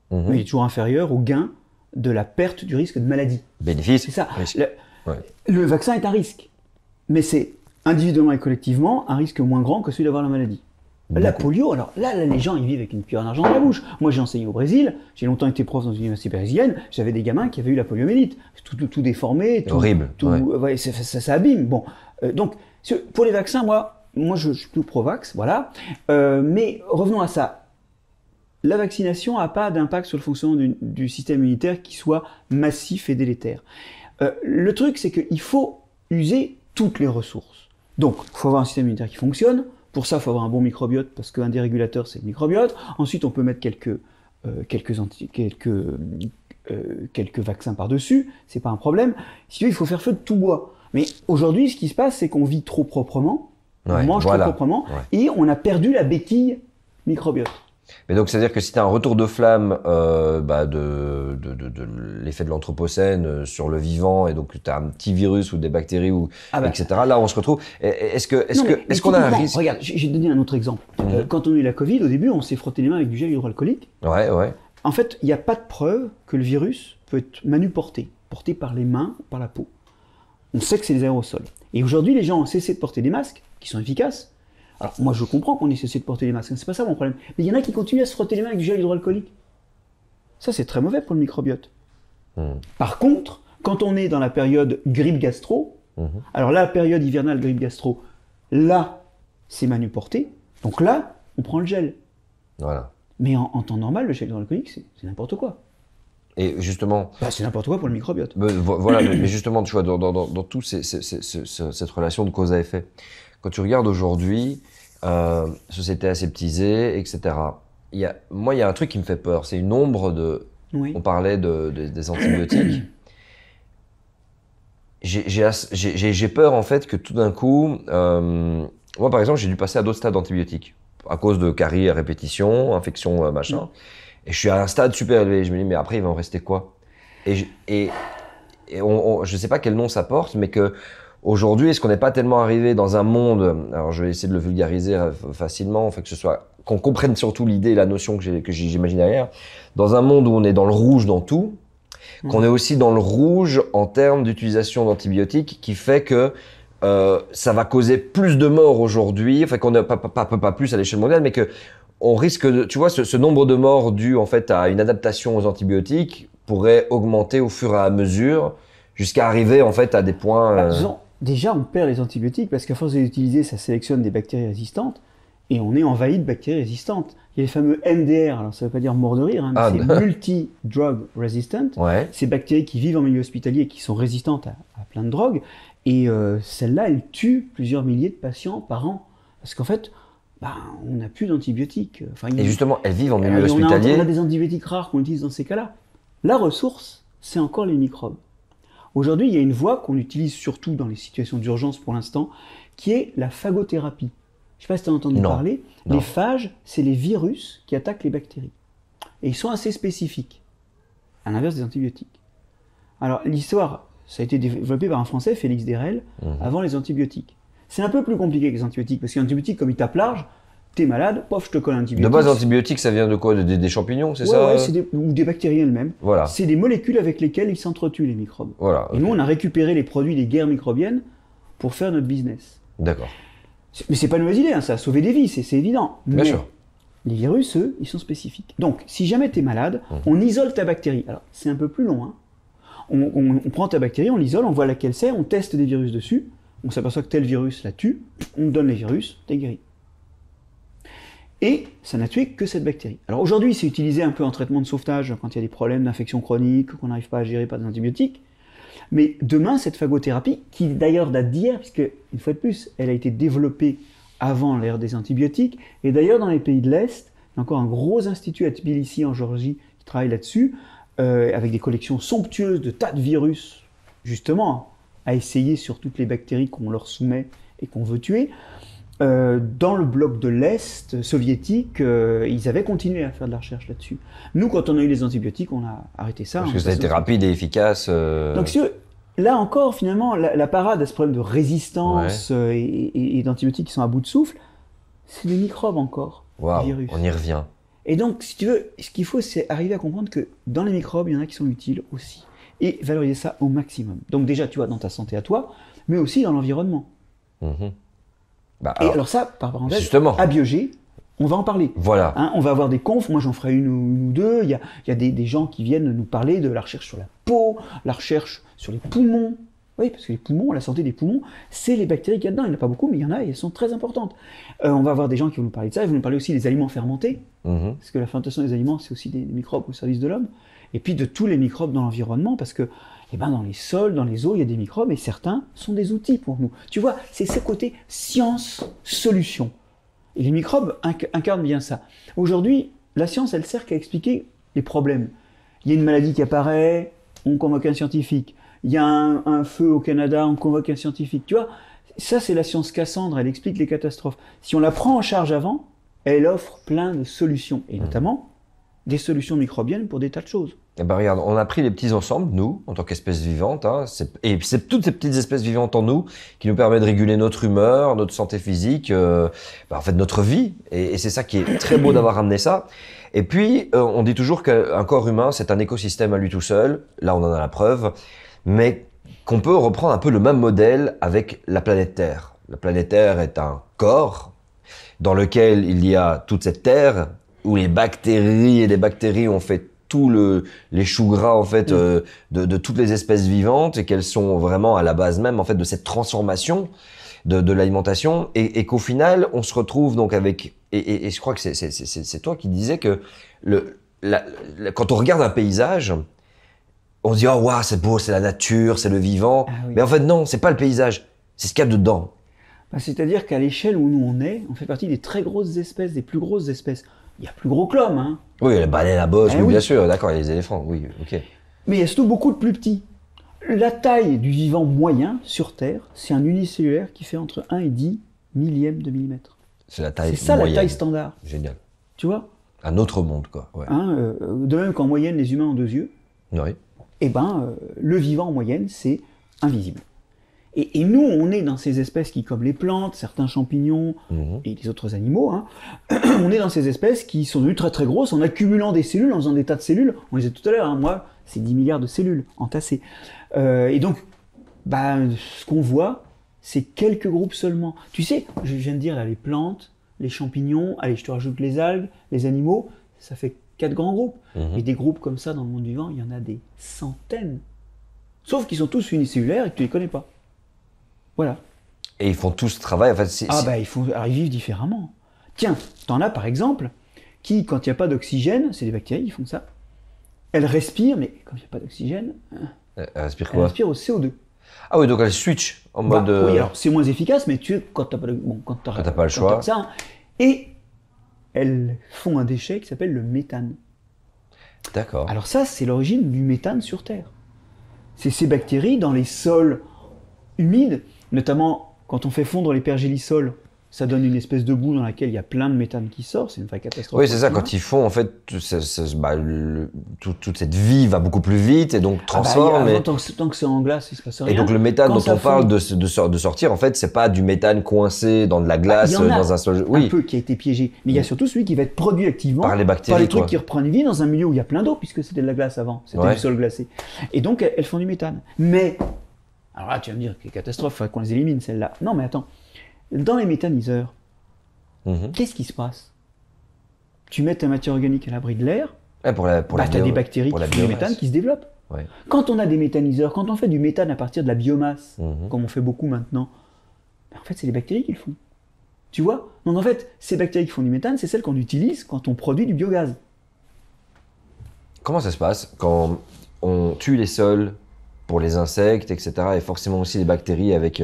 Speaker 2: mais il est toujours inférieur au gain de la perte du risque de maladie.
Speaker 1: Bénéfice.
Speaker 2: C'est ça. Le vaccin est un risque, mais c'est individuellement et collectivement un risque moins grand que celui d'avoir la maladie. La polio, alors là, les gens, ils vivent avec une cuillère d'argent dans la bouche. Moi, j'ai enseigné au Brésil, j'ai longtemps été prof dans une université brésilienne, j'avais des gamins qui avaient eu la poliomyélite, tout déformé,
Speaker 1: horrible.
Speaker 2: Ça abîme. Bon, donc, pour les vaccins, moi, je suis plus pro-vax, voilà. Mais revenons à ça. La vaccination n'a pas d'impact sur le fonctionnement du système immunitaire qui soit massif et délétère. Le truc, c'est qu'il faut user toutes les ressources. Donc, il faut avoir un système immunitaire qui fonctionne. Pour ça, il faut avoir un bon microbiote, parce qu'un des régulateurs, c'est le microbiote. Ensuite, on peut mettre quelques vaccins par-dessus, c'est pas un problème. Sinon, il faut faire feu de tout bois. Mais aujourd'hui, ce qui se passe, c'est qu'on vit trop proprement, on mange trop proprement, et on a perdu la béquille microbiote.
Speaker 1: Mais donc, c'est-à-dire que si tu as un retour de flamme de l'effet de l'anthropocène sur le vivant, et donc tu as un petit virus ou des bactéries, etc., là, on se retrouve. Est-ce qu'on a un risque?
Speaker 2: Regarde, j'ai donné un autre exemple. Quand on a eu la Covid, au début, on s'est frotté les mains avec du gel hydroalcoolique.
Speaker 1: Ouais, ouais.
Speaker 2: En fait, il n'y a pas de preuve que le virus peut être manuporté, porté par les mains, par la peau. On sait que c'est des aérosols. Et aujourd'hui, les gens ont cessé de porter des masques, qui sont efficaces. Alors, moi, je comprends qu'on ait cessé de porter des masques, c'est pas ça mon problème. Mais il y en a qui continuent à se frotter les mains avec du gel hydroalcoolique. Ça, c'est très mauvais pour le microbiote. Par contre, quand on est dans la période grippe gastro, alors là, la période hivernale grippe gastro, là, c'est manuporté. Donc là, on prend le gel.
Speaker 1: Voilà.
Speaker 2: Mais en temps normal, le gel hydroalcoolique, c'est n'importe quoi.
Speaker 1: Et justement...
Speaker 2: c'est n'importe quoi pour le microbiote.
Speaker 1: Voilà, mais justement, tu vois, dans tout cette relation de cause à effet, quand tu regardes aujourd'hui, société aseptisée, etc., moi, il y a un truc qui me fait peur, c'est une ombre de...
Speaker 2: Oui.
Speaker 1: On parlait des antibiotiques. J'ai peur, en fait, que tout d'un coup... moi, par exemple, j'ai dû passer à d'autres stades d'antibiotiques à cause de caries à répétition, infection, machin. Et je suis à un stade super élevé. Je me dis, mais après, il va en rester quoi? Je ne sais pas quel nom ça porte, mais que aujourd'hui, est-ce qu'on n'est pas tellement arrivé dans un monde, alors je vais essayer de le vulgariser facilement, enfin qu'on comprenne surtout l'idée et la notion que j'imagine derrière, dans un monde où on est dans le rouge dans tout, qu'on est aussi dans le rouge en termes d'utilisation d'antibiotiques, qui fait que ça va causer plus de morts aujourd'hui, enfin qu'on n'a pas plus à l'échelle mondiale, mais que on risque de, tu vois, ce nombre de morts dû en fait à une adaptation aux antibiotiques pourrait augmenter au fur et à mesure jusqu'à arriver en fait à des points.
Speaker 2: Déjà, on perd les antibiotiques parce qu'à force de les utiliser, ça sélectionne des bactéries résistantes et on est envahi de bactéries résistantes. Il y a les fameux MDR, alors ça ne veut pas dire mort de rire, hein, mais c'est multi-drug resistant.
Speaker 1: Ouais.
Speaker 2: Ces bactéries qui vivent en milieu hospitalier et qui sont résistantes à plein de drogues. Et celles-là, elles tuent plusieurs milliers de patients par an. Parce qu'en fait, on n'a plus d'antibiotiques.
Speaker 1: Et justement, elles vivent en milieu hospitalier.
Speaker 2: On a des antibiotiques rares qu'on utilise dans ces cas-là. La ressource, c'est encore les microbes. Aujourd'hui, il y a une voie qu'on utilise surtout dans les situations d'urgence pour l'instant, qui est la phagothérapie. Je ne sais pas si tu as entendu parler.
Speaker 1: Non.
Speaker 2: Les phages, c'est les virus qui attaquent les bactéries. Et ils sont assez spécifiques, à l'inverse des antibiotiques. Alors, l'histoire, ça a été développé par un Français, Félix Derel, avant les antibiotiques. C'est un peu plus compliqué que les antibiotiques, parce qu'un antibiotique, comme il tape large, t'es malade, pof, je te colle un antibiotique.
Speaker 1: De base, l'antibiotique, ça vient de quoi? Des champignons, c'est ça?
Speaker 2: Ouais, ou des bactéries elles-mêmes.
Speaker 1: Voilà.
Speaker 2: C'est des molécules avec lesquelles ils s'entretuent, les microbes.
Speaker 1: Voilà.
Speaker 2: Et nous, on a récupéré les produits des guerres microbiennes pour faire notre business.
Speaker 1: D'accord.
Speaker 2: Mais c'est pas une mauvaise idée, hein, ça a sauvé des vies, c'est évident.
Speaker 1: Bien sûr.
Speaker 2: Les virus, eux, ils sont spécifiques. Donc, si jamais tu es malade, on isole ta bactérie. Alors, c'est un peu plus long. Hein. On prend ta bactérie, on l'isole, on voit laquelle c'est, on teste des virus dessus, on s'aperçoit que tel virus la tue, on te donne les virus, t'es guéri. Et ça n'a tué que cette bactérie. Alors aujourd'hui, c'est utilisé un peu en traitement de sauvetage quand il y a des problèmes d'infection chronique, qu'on n'arrive pas à gérer par des antibiotiques. Mais demain, cette phagothérapie, qui d'ailleurs date d'hier, puisque, une fois de plus, elle a été développée avant l'ère des antibiotiques, et d'ailleurs dans les pays de l'Est, il y a encore un gros institut à Tbilissi en Géorgie qui travaille là-dessus, avec des collections somptueuses de tas de virus, justement, à essayer sur toutes les bactéries qu'on leur soumet et qu'on veut tuer. Dans le bloc de l'Est soviétique, ils avaient continué à faire de la recherche là-dessus. Nous, quand on a eu les antibiotiques, on a arrêté ça.
Speaker 1: Parce que ça a été rapide et efficace.
Speaker 2: Donc, si là encore, finalement, la parade à ce problème de résistance et d'antibiotiques qui sont à bout de souffle, c'est des microbes encore,
Speaker 1: Waouh,
Speaker 2: virus.
Speaker 1: on y revient.
Speaker 2: Et donc, si tu veux, ce qu'il faut, c'est arriver à comprendre que dans les microbes, il y en a qui sont utiles aussi. Et valoriser ça au maximum. Donc déjà, tu vois, dans ta santé à toi, mais aussi dans l'environnement. Alors ça, par parenthèse,
Speaker 1: justement,
Speaker 2: à Biogé, on va en parler.
Speaker 1: Voilà.
Speaker 2: Hein, on va avoir des confs, moi j'en ferai une ou deux. Il y a des gens qui viennent nous parler de la recherche sur la peau, la recherche sur les poumons. Oui, parce que les poumons, la santé des poumons, c'est les bactéries qu'il y a dedans. Il n'y en a pas beaucoup, mais il y en a et elles sont très importantes. On va avoir des gens qui vont nous parler de ça, ils vont nous parler aussi des aliments fermentés, parce que la fermentation des aliments, c'est aussi des microbes au service de l'homme. Et puis de tous les microbes dans l'environnement, parce que dans les sols, dans les eaux, il y a des microbes et certains sont des outils pour nous. Tu vois, c'est ce côté science-solution. Et les microbes incarnent bien ça. Aujourd'hui, la science, elle sert qu'à expliquer les problèmes. Il y a une maladie qui apparaît, on convoque un scientifique. Il y a un feu au Canada, on convoque un scientifique. Tu vois, ça c'est la science Cassandre, elle explique les catastrophes. Si on la prend en charge avant, elle offre plein de solutions, et notamment des solutions microbiennes pour des tas de choses.
Speaker 1: Eh ben regarde, on a pris les petits ensemble, nous, en tant qu'espèces vivantes, hein, et c'est toutes ces petites espèces vivantes en nous qui nous permettent de réguler notre humeur, notre santé physique, en fait notre vie, et c'est ça qui est très beau d'avoir ramené ça. Et puis, on dit toujours qu'un corps humain, c'est un écosystème à lui tout seul, là on en a la preuve, mais qu'on peut reprendre un peu le même modèle avec la planète Terre. La planète Terre est un corps dans lequel il y a toute cette Terre, où les bactéries et les bactéries ont fait les choux gras en fait de toutes les espèces vivantes et qu'elles sont vraiment à la base même en fait de cette transformation de l'alimentation et qu'au final on se retrouve donc avec et je crois que c'est toi qui disais que quand on regarde un paysage on se dit oh waouh c'est beau, c'est la nature, c'est le vivant, mais en fait non, c'est pas le paysage, c'est ce qu'il y a dedans.
Speaker 2: C'est-à-dire qu'à l'échelle où nous on est, on fait partie des très grosses espèces, des plus grosses espèces. Il y a plus gros que l'homme, hein.
Speaker 1: Oui, les baleines à bosse, oui, bien sûr, d'accord, il y a les éléphants, oui, ok.
Speaker 2: Mais il y a surtout beaucoup de plus petits. La taille du vivant moyen sur Terre, c'est un unicellulaire qui fait entre 1 et 10 millièmes de millimètre.
Speaker 1: C'est la taille
Speaker 2: C'est ça
Speaker 1: moyenne.
Speaker 2: La taille standard.
Speaker 1: Génial.
Speaker 2: Tu vois?
Speaker 1: Un autre monde, quoi. Ouais.
Speaker 2: De même qu'en moyenne, les humains ont 2 yeux.
Speaker 1: Oui.
Speaker 2: Eh ben, le vivant en moyenne, c'est invisible. Et nous, on est dans ces espèces qui, comme les plantes, certains champignons et les autres animaux, hein, on est dans ces espèces qui sont devenues très très grosses en accumulant des cellules, en faisant des tas de cellules. On les disait tout à l'heure, hein, moi, c'est 10 milliards de cellules entassées. Et donc, ce qu'on voit, c'est quelques groupes seulement. Tu sais, je viens de dire, là, les plantes, les champignons, allez, je te rajoute les algues, les animaux, ça fait 4 grands groupes. Et des groupes comme ça dans le monde vivant, il y en a des centaines. Sauf qu'ils sont tous unicellulaires et que tu les connais pas. Voilà.
Speaker 1: Et ils font tout ce travail, en fait.
Speaker 2: Ils vivent différemment. Tiens, t'en as par exemple, qui, quand il n'y a pas d'oxygène, c'est des bactéries qui font ça, elles respirent, mais quand il n'y a pas d'oxygène,
Speaker 1: Elle respire
Speaker 2: elles
Speaker 1: quoi?
Speaker 2: respirent au CO2.
Speaker 1: Ah oui, donc elle switch en mode...
Speaker 2: Oui, alors c'est moins efficace, mais quand t'as pas, quand
Speaker 1: t'as pas le choix.
Speaker 2: Ça, hein. Et elles font un déchet qui s'appelle le méthane.
Speaker 1: D'accord.
Speaker 2: Alors ça, c'est l'origine du méthane sur Terre. C'est ces bactéries dans les sols humides, notamment quand on fait fondre les pergélisols, ça donne une espèce de boue dans laquelle il y a plein de méthane qui sort, c'est une vraie catastrophe.
Speaker 1: Oui, c'est ça, quand ils font, en fait, toute cette vie va beaucoup plus vite et donc transforme.
Speaker 2: Tant que c'est en glace, il se passe rien.
Speaker 1: Et donc le méthane
Speaker 2: Quand
Speaker 1: dont on parle
Speaker 2: fond,
Speaker 1: de sortir, en fait, c'est pas du méthane coincé dans de la glace, dans un sol.
Speaker 2: Un peu qui a été piégé, mais il y a surtout celui qui va être produit activement
Speaker 1: par les bactéries,
Speaker 2: par les trucs qui reprennent vie dans un milieu où il y a plein d'eau, puisque c'était de la glace avant, c'était du sol glacé. Et donc elles font du méthane. Mais, alors là tu vas me dire, quelle catastrophe, il faudrait qu'on les élimine celles-là. Non mais attends, dans les méthaniseurs, qu'est-ce qui se passe? Tu mets ta matière organique à l'abri de l'air, tu as des bactéries qui font du méthane qui se développent. Ouais. Quand on a des méthaniseurs, quand on fait du méthane à partir de la biomasse, comme on fait beaucoup maintenant, en fait c'est les bactéries qui le font. Tu vois? Donc en fait, ces bactéries qui font du méthane, c'est celles qu'on utilise quand on produit du biogaz.
Speaker 1: Comment ça se passe quand on tue les sols pour les insectes, etc. et forcément aussi les bactéries avec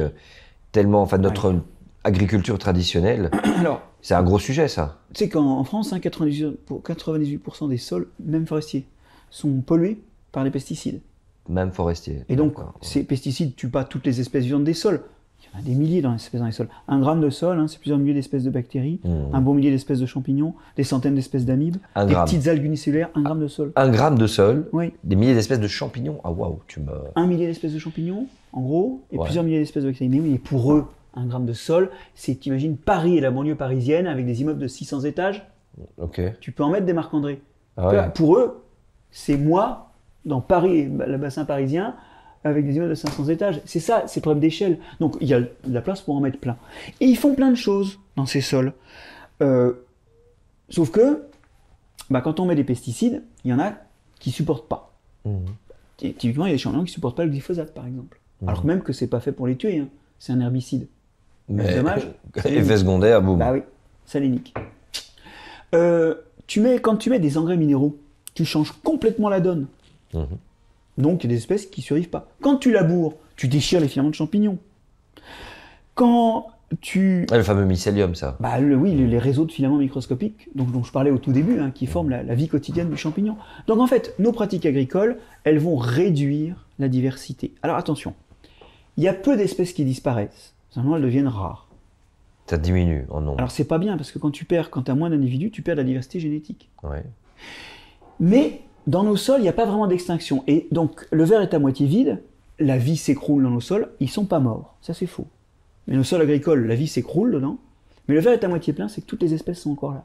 Speaker 1: tellement, enfin notre agriculture traditionnelle? Alors, c'est un gros sujet, ça.
Speaker 2: Tu sais qu'en France, 98% des sols, même forestiers, sont pollués par les pesticides.
Speaker 1: Même forestiers.
Speaker 2: Et donc, ces pesticides tuent pas toutes les espèces vivantes des sols. Il y en a des milliers dans les sols. 1 gramme de sol, c'est plusieurs milliers d'espèces de bactéries, un bon millier d'espèces de champignons, des centaines d'espèces d'amibes, des petites algues unicellulaires, 1 gramme de sol.
Speaker 1: 1 gramme de sol,
Speaker 2: oui.
Speaker 1: Des milliers d'espèces de champignons. Ah waouh,
Speaker 2: 1 millier d'espèces de champignons, en gros, et plusieurs milliers d'espèces de bactéries. Mais oui, et pour eux, 1 gramme de sol, c'est, t'imagines, Paris et la banlieue parisienne avec des immeubles de 600 étages.
Speaker 1: Ok.
Speaker 2: Tu peux en mettre des Marc-André.
Speaker 1: Ah
Speaker 2: pour eux, c'est moi, dans Paris, le bassin parisien, avec des immeubles de 500 étages. C'est ça, c'est le problème d'échelle. Donc il y a de la place pour en mettre plein. Et ils font plein de choses dans ces sols. Sauf que, quand on met des pesticides, il y en a qui ne supportent pas. Typiquement, il y a des champignons qui ne supportent pas le glyphosate, par exemple. Alors même que c'est pas fait pour les tuer, hein. C'est un herbicide. Mais c'est dommage.
Speaker 1: Effet secondaire, boum.
Speaker 2: Bah oui, ça les nique. Quand tu mets des engrais minéraux, tu changes complètement la donne. Donc, il y a des espèces qui ne survivent pas. Quand tu laboures, tu déchires les filaments de champignons. Quand tu...
Speaker 1: le fameux mycélium, ça.
Speaker 2: Oui, les réseaux de filaments microscopiques dont je parlais au tout début, qui forment la vie quotidienne du champignon. Donc, en fait, nos pratiques agricoles, elles vont réduire la diversité. Alors, attention, il y a peu d'espèces qui disparaissent. Simplement, elles deviennent rares.
Speaker 1: Ça diminue en nombre.
Speaker 2: Alors c'est pas bien parce que quand tu as moins d'individus, tu perds la diversité génétique.
Speaker 1: Ouais.
Speaker 2: Mais dans nos sols, il n'y a pas vraiment d'extinction. Et donc le verre est à moitié vide, la vie s'écroule dans nos sols, ils sont pas morts. Ça c'est faux. Mais nos sols agricoles, la vie s'écroule dedans. Mais le verre est à moitié plein, c'est que toutes les espèces sont encore là.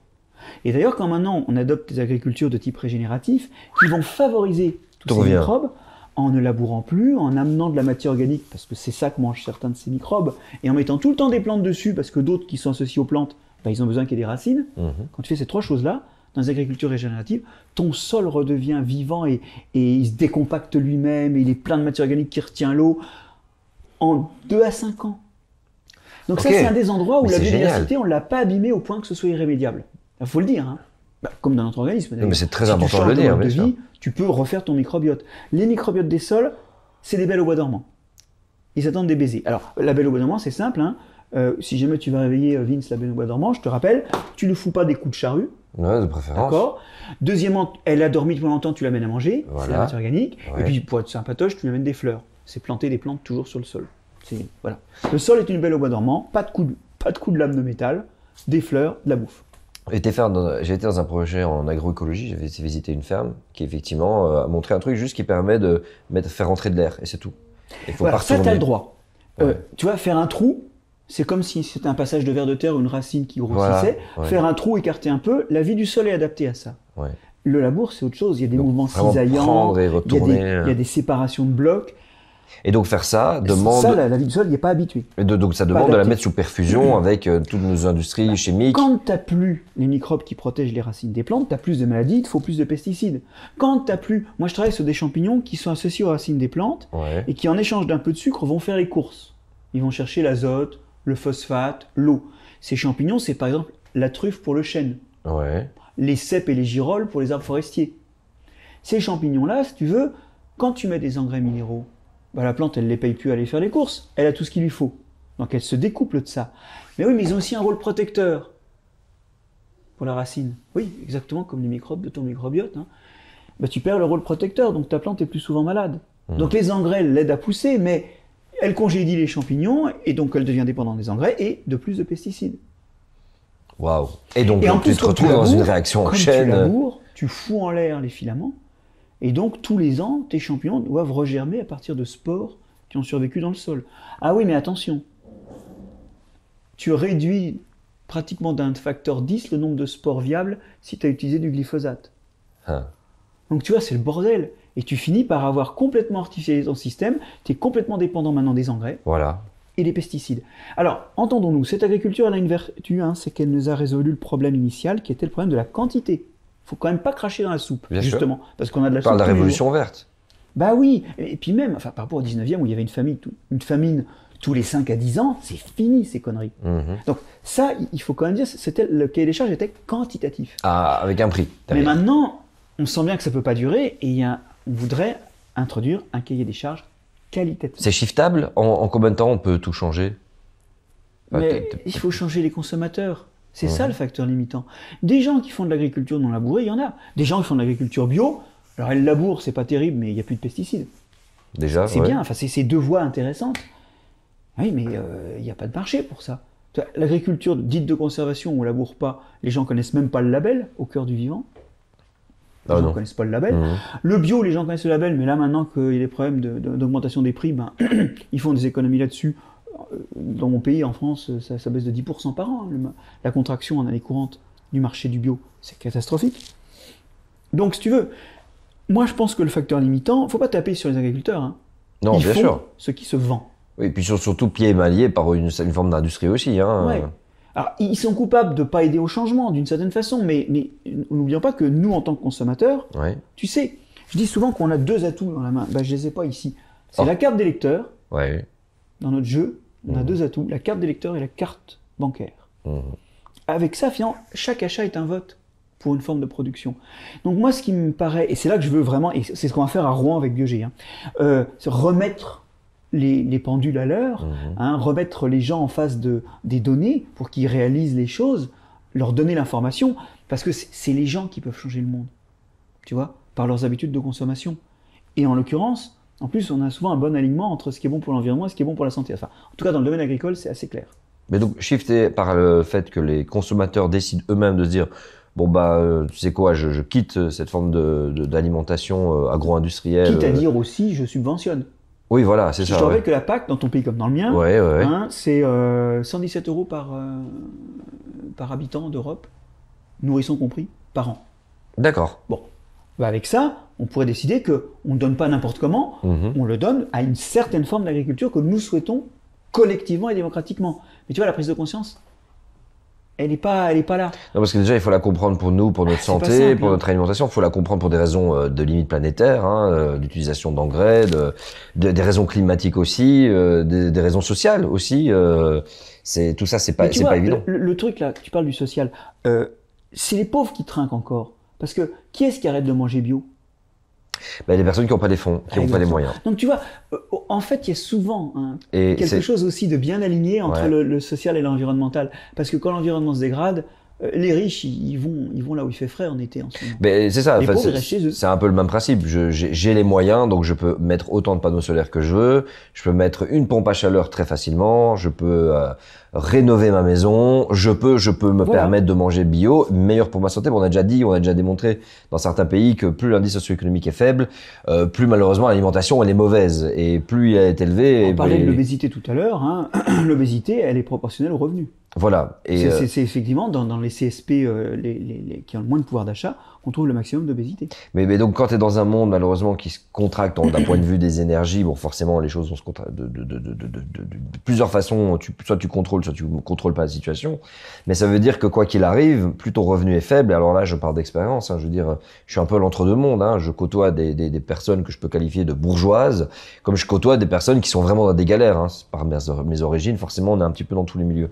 Speaker 2: Et d'ailleurs, quand maintenant on adopte des agricultures de type régénératif, qui vont favoriser tous ces microbes, en ne labourant plus, en amenant de la matière organique, parce que c'est ça que mangent certains de ces microbes, et en mettant tout le temps des plantes dessus, parce que d'autres qui sont associés aux plantes, bah, ils ont besoin qu'il y ait des racines. Quand tu fais ces trois choses-là, dans les agricultures régénératives, ton sol redevient vivant et il se décompacte lui-même, et il est plein de matière organique qui retient l'eau en 2 à 5 ans. Donc ça, c'est un des endroits où la biodiversité, on ne l'a pas abîmée au point que ce soit irrémédiable. Il faut le dire, hein. Bah, comme dans notre organisme.
Speaker 1: Mais c'est très important de le dire.
Speaker 2: Bien sûr. Tu peux refaire ton microbiote. Les microbiotes des sols, c'est des belles au bois dormant. Ils attendent des baisers. Alors, la belle au bois dormant, c'est simple. Hein. Si jamais tu vas réveiller Vince, la belle au bois dormant, je te rappelle, tu ne fous pas des coups de charrue.
Speaker 1: Ouais, de préférence.
Speaker 2: D'accord. Deuxièmement, elle a dormi depuis longtemps, tu l'amènes à manger. Voilà. C'est la matière organique. Ouais. Et puis, pour être sympatoche, tu lui amènes des fleurs. C'est planter des plantes toujours sur le sol. Voilà. Le sol est une belle au bois dormant, pas de coup de lame de métal, des fleurs, de la bouffe.
Speaker 1: J'ai été dans un projet en agroécologie, j'avais visité une ferme qui effectivement a montré un truc juste qui permet de faire rentrer de l'air, et c'est tout. Il faut
Speaker 2: voilà,
Speaker 1: pas
Speaker 2: ça, tu as le droit.
Speaker 1: Ouais.
Speaker 2: Tu vois, faire un trou, c'est comme si c'était un passage de vers de terre ou une racine qui grossissait. Voilà, ouais. Faire un trou, écarter un peu, la vie du sol est adaptée à ça. Ouais. Le labour, c'est autre chose. Il y a des mouvements cisaillants, il y a des séparations de blocs.
Speaker 1: Et donc faire ça demande...
Speaker 2: Ça, la vie du sol, il n'est pas habitué.
Speaker 1: Donc ça demande de la mettre sous perfusion avec toutes nos industries chimiques.
Speaker 2: Quand tu n'as plus les microbes qui protègent les racines des plantes, tu as plus de maladies, il te faut plus de pesticides. Quand tu n'as plus... Moi, je travaille sur des champignons qui sont associés aux racines des plantes et qui, en échange d'un peu de sucre, vont faire les courses. Ils vont chercher l'azote, le phosphate, l'eau. Ces champignons, c'est par exemple la truffe pour le chêne.
Speaker 1: Ouais.
Speaker 2: Les cèpes et les girolles pour les arbres forestiers. Ces champignons-là, si tu veux, quand tu mets des engrais minéraux, bah, la plante, elle ne les paye plus à aller faire les courses. Elle a tout ce qu'il lui faut. Donc, elle se découple de ça. Mais oui, mais ils ont aussi un rôle protecteur pour la racine. Oui, exactement comme les microbes de ton microbiote. Hein. Bah, tu perds le rôle protecteur, donc ta plante est plus souvent malade. Donc, les engrais l'aident à pousser, mais elle congédie les champignons, et donc elle devient dépendante des engrais et de plus de pesticides.
Speaker 1: Waouh. Et donc,
Speaker 2: en plus,
Speaker 1: tu te retrouves dans une réaction en chaîne.
Speaker 2: Tu laboures, tu fous en l'air les filaments. Et donc, tous les ans, tes champignons doivent regermer à partir de spores qui ont survécu dans le sol. Ah oui, mais attention, tu réduis pratiquement d'un facteur 10 le nombre de spores viables si tu as utilisé du glyphosate. Donc tu vois, c'est le bordel. Et tu finis par avoir complètement artificialisé ton système, tu es complètement dépendant maintenant des engrais et des pesticides. Alors, entendons-nous, cette agriculture, elle a une vertu, hein, c'est qu'elle nous a résolu le problème initial qui était le problème de la quantité. Il faut quand même pas cracher dans la soupe,
Speaker 1: bien
Speaker 2: justement,
Speaker 1: sûr.
Speaker 2: Parce qu'on a de la soupe.
Speaker 1: Par la révolution verte.
Speaker 2: Bah oui, et puis même, enfin, par rapport au 19e où il y avait une famine tous les 5 à 10 ans, c'est fini ces conneries. Donc ça, il faut quand même dire, le cahier des charges était quantitatif.
Speaker 1: Ah, avec un prix.
Speaker 2: Mais maintenant, on sent bien que ça peut pas durer et on voudrait introduire un cahier des charges qualitatif.
Speaker 1: C'est shiftable ? En combien de temps on peut tout changer ?
Speaker 2: Mais il faut changer les consommateurs. C'est ça le facteur limitant. Des gens qui font de l'agriculture non labourée, il y en a. Des gens qui font de l'agriculture bio, alors elles labourent, c'est pas terrible, mais il n'y a plus de pesticides.
Speaker 1: Déjà,
Speaker 2: c'est bien, enfin, c'est deux voies intéressantes. Oui, mais il n'y a pas de marché pour ça. L'agriculture dite de conservation, on ne laboure pas, les gens ne connaissent même pas le label au cœur du vivant. Les gens ne connaissent pas le label. Le bio, les gens connaissent le label, mais là maintenant qu'il y a des problèmes d'augmentation des prix, ben, ils font des économies là-dessus. Dans mon pays, en France, ça baisse de 10% par an. La contraction en année courante du marché du bio, c'est catastrophique. Donc, si tu veux, moi je pense que le facteur limitant, il ne faut pas taper sur les agriculteurs. Hein.
Speaker 1: Non, bien sûr.
Speaker 2: Ce qui se vend.
Speaker 1: Oui, et puis surtout pieds et mains liés par une forme d'industrie aussi. Hein.
Speaker 2: Ouais. Alors, ils sont coupables de ne pas aider au changement d'une certaine façon, mais n'oublions pas que nous, en tant que consommateurs, tu sais, je dis souvent qu'on a deux atouts dans la main. Ben, je ne les ai pas ici. C'est la carte d'électeur. Dans notre jeu, on a deux atouts, la carte d'électeur et la carte bancaire. Avec ça, finalement, chaque achat est un vote pour une forme de production. Donc moi, ce qui me paraît, et c'est là que je veux vraiment, et c'est ce qu'on va faire à Rouen avec Biogé, c'est remettre les pendules à l'heure, remettre les gens en face des données pour qu'ils réalisent les choses, leur donner l'information, parce que c'est les gens qui peuvent changer le monde, tu vois, par leurs habitudes de consommation. Et en l'occurrence, en plus, on a souvent un bon alignement entre ce qui est bon pour l'environnement et ce qui est bon pour la santé. Enfin, en tout cas, dans le domaine agricole, c'est assez clair.
Speaker 1: Mais donc, shifté par le fait que les consommateurs décident eux-mêmes de se dire, bon tu sais quoi, je quitte cette forme d'alimentation agro-industrielle.
Speaker 2: Quitte à dire aussi, je subventionne.
Speaker 1: Oui, voilà, c'est ça.
Speaker 2: Je te rappelle que la PAC, dans ton pays comme dans le mien, hein, c'est 117 € par habitant d'Europe, nourrisson compris, par an.
Speaker 1: D'accord.
Speaker 2: Bon, bah avec ça, on pourrait décider qu'on ne donne pas n'importe comment, on le donne à une certaine forme d'agriculture que nous souhaitons collectivement et démocratiquement. Mais tu vois, la prise de conscience, elle n'est pas là.
Speaker 1: Non, parce que déjà, il faut la comprendre pour nous, pour notre santé, simple, pour notre alimentation. Il faut la comprendre pour des raisons de limites planétaires, hein, d'utilisation d'engrais, des raisons climatiques aussi, des raisons sociales aussi. Tout ça, c'est pas évident.
Speaker 2: Le truc là, tu parles du social, c'est les pauvres qui trinquent encore. Parce que qui est-ce qui arrête de manger bio?
Speaker 1: Les personnes qui n'ont pas les fonds, qui n'ont pas les moyens.
Speaker 2: Donc tu vois, en fait, il y a souvent quelque chose aussi de bien aligné entre le social et l'environnemental. Parce que quand l'environnement se dégrade, les riches, ils vont là où il fait frais en été en ce moment.
Speaker 1: C'est ça,
Speaker 2: les pauvres, ils restent chez eux.
Speaker 1: C'est un peu le même principe. J'ai les moyens, donc je peux mettre autant de panneaux solaires que je veux. Je peux mettre une pompe à chaleur très facilement. Je peux rénover ma maison. Je peux me permettre de manger bio, meilleur pour ma santé. On a déjà démontré dans certains pays que plus l'indice socio-économique est faible, plus malheureusement l'alimentation elle est mauvaise et plus elle est élevée.
Speaker 2: On parlait de l'obésité tout à l'heure. Hein. L'obésité, elle est proportionnelle au revenu.
Speaker 1: Voilà.
Speaker 2: C'est effectivement dans les CSP qui ont le moins de pouvoir d'achat qu'on trouve le maximum d'obésité.
Speaker 1: Mais donc quand tu es dans un monde malheureusement qui se contracte d'un point de vue des énergies, bon forcément les choses vont se contracter de plusieurs façons. Soit tu contrôles, soit tu contrôles pas la situation. Mais ça veut dire que quoi qu'il arrive, plus ton revenu est faible. Et alors là, je parle d'expérience. Hein, je veux dire, je suis un peu l'entre-deux-mondes. Hein, je côtoie des personnes que je peux qualifier de bourgeoises, comme je côtoie des personnes qui sont vraiment dans des galères. Hein. Par mes origines, forcément, on est un petit peu dans tous les milieux.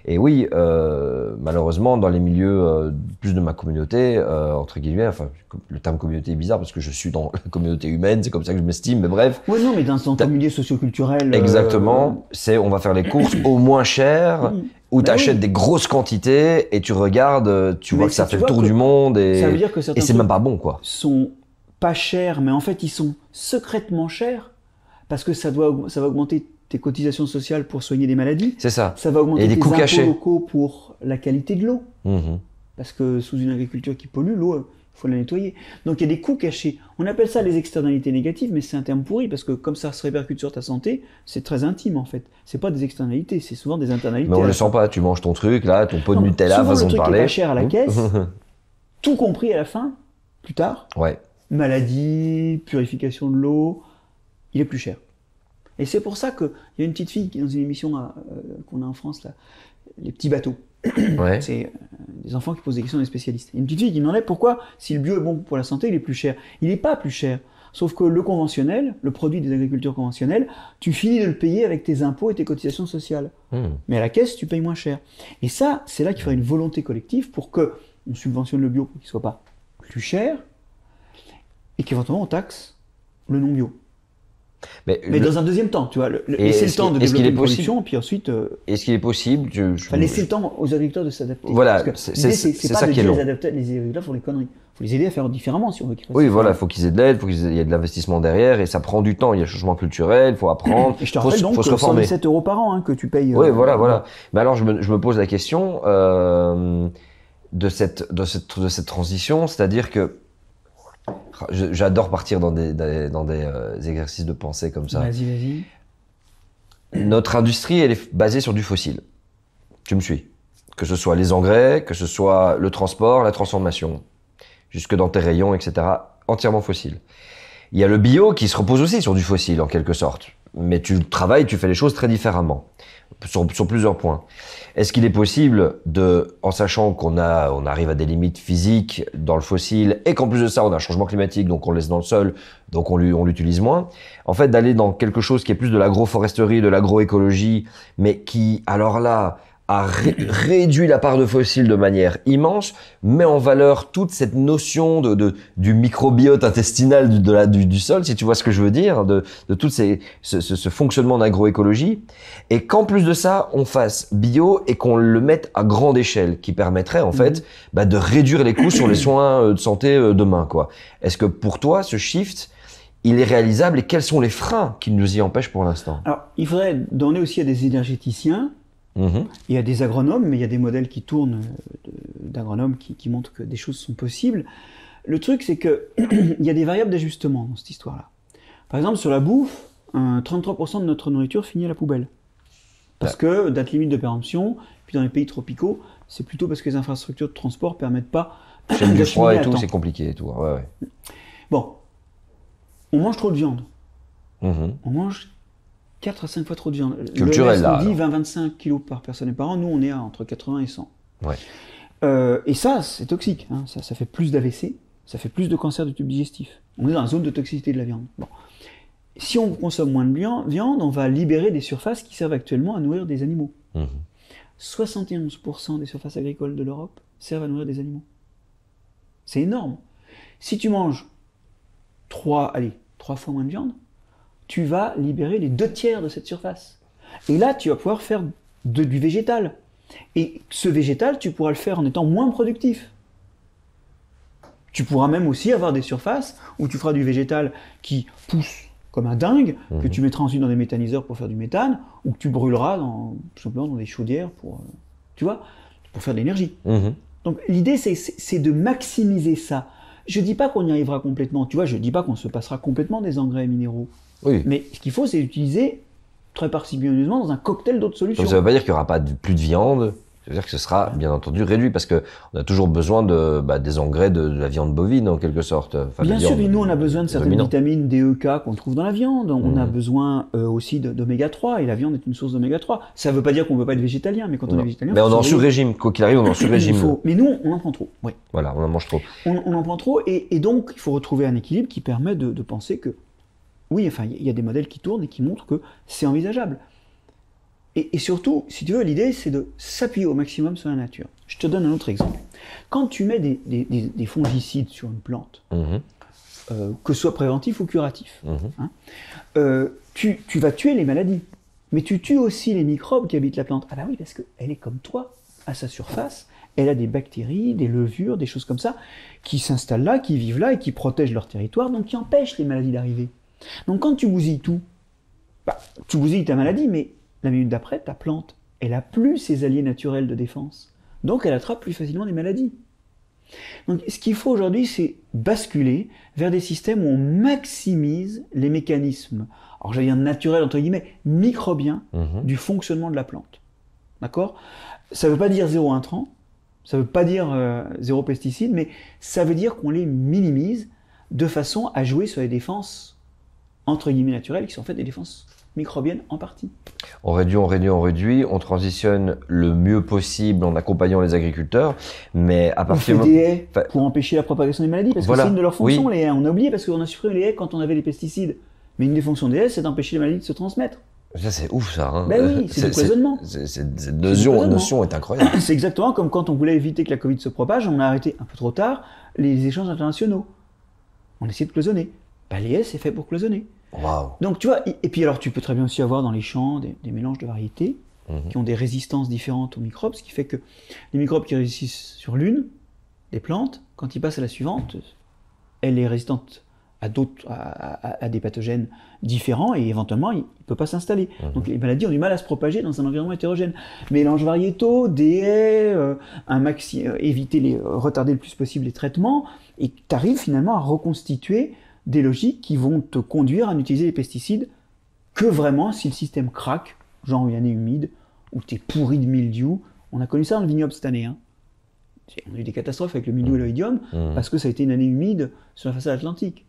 Speaker 1: Et oui, malheureusement, dans les milieux plus de ma communauté, entre guillemets, enfin, le terme communauté est bizarre parce que je suis dans la communauté humaine, c'est comme ça que je m'estime, mais bref.
Speaker 2: Oui, non, mais dans ton milieu socioculturel.
Speaker 1: Exactement. On va faire les courses au moins cher, où tu achètes des grosses quantités et tu regardes, tu vois que ça fait le tour du monde et
Speaker 2: ça veut dire que
Speaker 1: c'est même pas bon, quoi.
Speaker 2: Sont pas chers, mais en fait, ils sont secrètement chers parce que ça va augmenter tes cotisations sociales pour soigner des maladies.
Speaker 1: C'est ça.
Speaker 2: Ça va augmenter
Speaker 1: tes
Speaker 2: impôts
Speaker 1: cachés
Speaker 2: locaux pour la qualité de l'eau. Parce que sous une agriculture qui pollue, l'eau, il faut la nettoyer. Donc il y a des coûts cachés. On appelle ça les externalités négatives, mais c'est un terme pourri parce que comme ça se répercute sur ta santé, c'est très intime en fait. C'est pas des externalités, c'est souvent des internalités.
Speaker 1: Mais on le sent pas. Tu manges ton truc là, ton pot de Nutella, façon de parler.
Speaker 2: Le truc est pas cher à la caisse, tout compris à la fin, plus tard.
Speaker 1: Ouais.
Speaker 2: Maladie, purification de l'eau, il est plus cher. Et c'est pour ça qu'il y a une petite fille qui est dans une émission qu'on a en France, là, les petits bateaux.
Speaker 1: Ouais.
Speaker 2: C'est des enfants qui posent des questions à des spécialistes. Il y a une petite fille qui demandait pourquoi, si le bio est bon pour la santé, il est plus cher. Il n'est pas plus cher. Sauf que le conventionnel, le produit des agricultures conventionnelles, tu finis de le payer avec tes impôts et tes cotisations sociales. Mais à la caisse, tu payes moins cher. Et ça, c'est là qu'il faudrait une volonté collective pour qu'on subventionne le bio pour qu'il ne soit pas plus cher et qu'éventuellement on taxe le non bio. Mais dans un deuxième temps, tu vois, laisser le temps de développer une production, puis ensuite...
Speaker 1: Est-ce qu'il est possible
Speaker 2: laisser le temps aux agriculteurs de s'adapter.
Speaker 1: Voilà, c'est ça qui est long.
Speaker 2: Les agriculteurs font les conneries. Il faut les aider à faire différemment si on veut qu'ils fassent.
Speaker 1: Oui, voilà, il faut qu'ils aient de l'aide, il faut qu'il y ait de l'investissement derrière, et ça prend du temps, il y a le changement culturel, il faut apprendre,
Speaker 2: et je te rappelle donc 117 € par an hein, que tu payes.
Speaker 1: Oui, voilà. Mais alors, je me pose la question de cette transition, c'est-à-dire que j'adore partir dans des exercices de pensée comme ça.
Speaker 2: Vas-y.
Speaker 1: Notre industrie, elle est basée sur du fossile. Tu me suis? Que ce soit les engrais, que ce soit le transport, la transformation, jusque dans tes rayons, etc. Entièrement fossile. Il y a le bio qui se repose aussi sur du fossile, en quelque sorte. Mais tu travailles, tu fais les choses très différemment, sur plusieurs points. Est-ce qu'il est possible en sachant qu'on arrive à des limites physiques dans le fossile et qu'en plus de ça, on a un changement climatique, donc on le laisse dans le sol, donc on l'utilise moins, en fait, d'aller dans quelque chose qui est plus de l'agroforesterie, de l'agroécologie, mais qui, alors là, a réduit la part de fossiles de manière immense, met en valeur toute cette notion du microbiote intestinal du sol, si tu vois ce que je veux dire, de tout ce fonctionnement d'agroécologie, et qu'en plus de ça, on fasse bio et qu'on le mette à grande échelle, qui permettrait en fait de réduire les coûts sur les soins de santé demain, quoi. Est-ce que pour toi, ce shift, il est réalisable et quels sont les freins qui nous y empêchent pour l'instant?
Speaker 2: Alors, il faudrait donner aussi à des énergéticiens Il y a des agronomes, mais il y a des modèles qui tournent d'agronomes qui montrent que des choses sont possibles. Le truc, c'est que il y a des variables d'ajustement dans cette histoire-là. Par exemple, sur la bouffe, 33% de notre nourriture finit à la poubelle. Parce que date limite de péremption, puis dans les pays tropicaux, c'est plutôt parce que les infrastructures de transport permettent pas
Speaker 1: Chaîne du froid et
Speaker 2: à
Speaker 1: tout,
Speaker 2: temps.
Speaker 1: c'est compliqué et tout. Ouais.
Speaker 2: Bon, on mange trop de viande. On mange 4 à 5 fois trop de viande.
Speaker 1: Culturel, là.
Speaker 2: On dit 20-25 kilos par personne et par an. Nous, on est à entre 80 et 100.
Speaker 1: Ouais.
Speaker 2: Et ça, c'est toxique. Hein. Ça fait plus d'AVC, ça fait plus de cancer du tube digestif. On est dans la zone de toxicité de la viande. Bon. Si on consomme moins de viande, on va libérer des surfaces qui servent actuellement à nourrir des animaux. 71% des surfaces agricoles de l'Europe servent à nourrir des animaux. C'est énorme. Si tu manges 3 fois moins de viande, tu vas libérer les 2 tiers de cette surface. Et là, tu vas pouvoir faire du végétal. Et ce végétal, tu pourras le faire en étant moins productif. Tu pourras même aussi avoir des surfaces où tu feras du végétal qui pousse comme un dingue, que tu mettras ensuite dans des méthaniseurs pour faire du méthane, ou que tu brûleras tout simplement dans des chaudières pour faire de l'énergie. Donc l'idée, c'est de maximiser ça. Je dis pas qu'on y arrivera complètement, tu vois, je dis pas qu'on se passera complètement des engrais minéraux.
Speaker 1: Oui.
Speaker 2: Mais ce qu'il faut, c'est utiliser très parcimonieusement dans un cocktail d'autres solutions.
Speaker 1: Donc ça ne veut pas dire qu'il n'y aura pas plus de viande, ça veut dire que ce sera bien entendu réduit, parce qu'on a toujours besoin des engrais de la viande bovine en quelque sorte. Enfin,
Speaker 2: bien sûr, mais nous on a besoin de certaines
Speaker 1: ruminants.
Speaker 2: vitamines D, E, K qu'on trouve dans la viande, on a besoin aussi d'oméga 3, et la viande est une source d'oméga 3. Ça ne veut pas dire qu'on ne peut pas être végétalien, mais quand on est végétalien...
Speaker 1: Mais on est en sur-régime, quoi qu'il arrive, on est en sur-régime.
Speaker 2: Mais nous, on en prend trop. Oui.
Speaker 1: Voilà, on en mange trop.
Speaker 2: On en prend trop, et donc il faut retrouver un équilibre qui permet de penser que, oui, enfin, il y a des modèles qui tournent et qui montrent que c'est envisageable. Et surtout, si tu veux, l'idée, c'est de s'appuyer au maximum sur la nature. Je te donne un autre exemple. Quand tu mets des fongicides sur une plante, que ce soit préventif ou curatif, tu vas tuer les maladies. Mais tu tues aussi les microbes qui habitent la plante. Ah bah oui, parce qu'elle est comme toi, à sa surface. Elle a des bactéries, des levures, des choses comme ça, qui s'installent là, qui vivent là et qui protègent leur territoire, donc qui empêchent les maladies d'arriver. Donc quand tu bousilles tout, tu bousilles ta maladie, mais la minute d'après, ta plante, elle n'a plus ses alliés naturels de défense. Donc elle attrape plus facilement des maladies. Donc ce qu'il faut aujourd'hui, c'est basculer vers des systèmes où on maximise les mécanismes, alors j'allais dire naturels, entre guillemets, microbiens, du fonctionnement de la plante. D'accord ? Ça ne veut pas dire zéro intrant, ça ne veut pas dire zéro pesticide, mais ça veut dire qu'on les minimise de façon à jouer sur les défenses, entre guillemets, naturelles, qui sont en fait des défenses microbiennes en partie.
Speaker 1: On réduit, on transitionne le mieux possible en accompagnant les agriculteurs, mais à partir
Speaker 2: on fait des haies pour empêcher la propagation des maladies, parce que c'est une de leurs fonctions, les haies. On a oublié parce qu'on a supprimé les haies quand on avait les pesticides. Mais une des fonctions des haies, c'est d'empêcher les maladies de se transmettre.
Speaker 1: Ça, c'est ouf, ça. Hein.
Speaker 2: Ben oui, c'est du cloisonnement.
Speaker 1: Cette notion est incroyable.
Speaker 2: C'est exactement comme quand on voulait éviter que la Covid se propage, on a arrêté un peu trop tard les échanges internationaux. On essayait de cloisonner. Les haies, c'est fait pour cloisonner.
Speaker 1: Wow.
Speaker 2: Donc tu vois, et puis alors tu peux très bien aussi avoir dans les champs des mélanges de variétés qui ont des résistances différentes aux microbes, ce qui fait que les microbes qui résistent sur l'une des plantes, quand ils passent à la suivante, elle est résistante à des pathogènes différents et éventuellement il ne peut pas s'installer. Donc les maladies ont du mal à se propager dans un environnement hétérogène. Mélanges variétaux, des haies, retarder le plus possible les traitements, et tu arrives finalement à reconstituer des logiques qui vont te conduire à n'utiliser les pesticides que vraiment si le système craque, genre une année humide, où tu es pourri de mildiou. On a connu ça dans le vignoble cette année. On a eu des catastrophes avec le mildiou et l'oïdium, parce que ça a été une année humide sur la façade atlantique.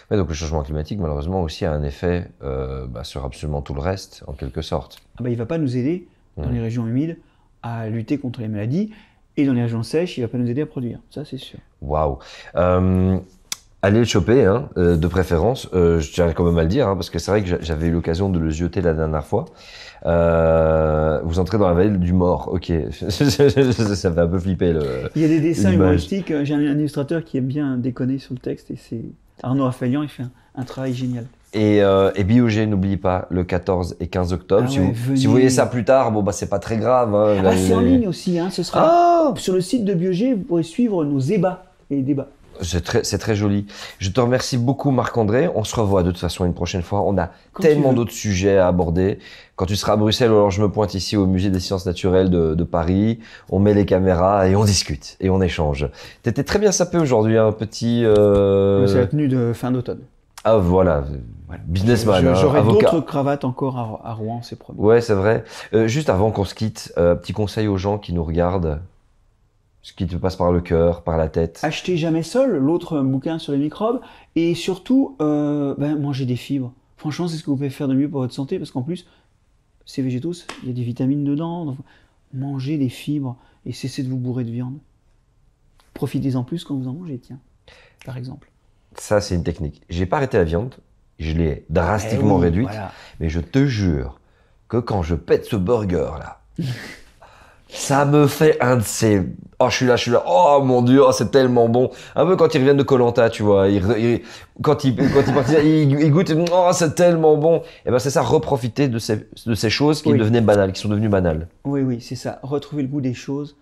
Speaker 1: Ouais, donc le changement climatique, malheureusement, aussi a un effet sur absolument tout le reste, en quelque sorte.
Speaker 2: Il ne va pas nous aider, dans les régions humides, à lutter contre les maladies, et dans les régions sèches, il ne va pas nous aider à produire. Ça, c'est sûr.
Speaker 1: Waouh. Allez le choper, de préférence. Je tiens quand même à le dire, parce que c'est vrai que j'avais eu l'occasion de le jeter la dernière fois. Vous entrez dans la vallée du mort, ok. Ça fait un peu flipper
Speaker 2: Il y a des dessins humoristiques. J'ai un illustrateur qui aime bien déconner sur le texte, et c'est Arnaud Affalian, il fait un travail génial.
Speaker 1: Et Biogé, n'oubliez pas, le 14 et 15 octobre. Si vous voyez ça plus tard, c'est pas très grave.
Speaker 2: C'est en ligne aussi, ce sera sur le site de Biogé, vous pourrez suivre nos ébats et débats.
Speaker 1: C'est très joli. Je te remercie beaucoup, Marc-André. On se revoit de toute façon une prochaine fois. On a
Speaker 2: Quand tu
Speaker 1: tellement
Speaker 2: veux.
Speaker 1: d'autres sujets à aborder. Quand tu seras à Bruxelles, alors je me pointe ici au Musée des Sciences Naturelles de Paris. On met les caméras et on discute et on échange. T'étais très bien sapé aujourd'hui, un petit...
Speaker 2: C'est la tenue de fin d'automne.
Speaker 1: Ah voilà, businessman, hein,
Speaker 2: J'aurai
Speaker 1: avocat.
Speaker 2: d'autres cravates encore à Rouen, c'est promis.
Speaker 1: Ouais, c'est vrai. Juste avant qu'on se quitte, petit conseil aux gens qui nous regardent. Ce qui te passe par le cœur, par la tête.
Speaker 2: Achetez jamais seul, l'autre bouquin sur les microbes, et surtout, mangez des fibres. Franchement, c'est ce que vous pouvez faire de mieux pour votre santé, parce qu'en plus, ces végétaux, il y a des vitamines dedans, donc mangez des fibres, et cessez de vous bourrer de viande. Profitez-en plus quand vous en mangez, tiens, par exemple.
Speaker 1: Ça, c'est une technique. J'ai pas arrêté la viande, je l'ai drastiquement
Speaker 2: Eh oui,
Speaker 1: réduite,
Speaker 2: voilà.
Speaker 1: mais je te jure que quand je pète ce burger là, ça me fait un de ces... Oh, je suis là, oh mon Dieu, oh, c'est tellement bon. Un peu quand ils reviennent de koh-Lanta, tu vois, quand ils partent, ils goûtent, oh, c'est tellement bon. Et ben c'est ça, reprofiter de ces choses qui
Speaker 2: Oui.
Speaker 1: devenaient banales, qui sont devenues banales.
Speaker 2: Oui, oui, c'est ça. Retrouver le goût des choses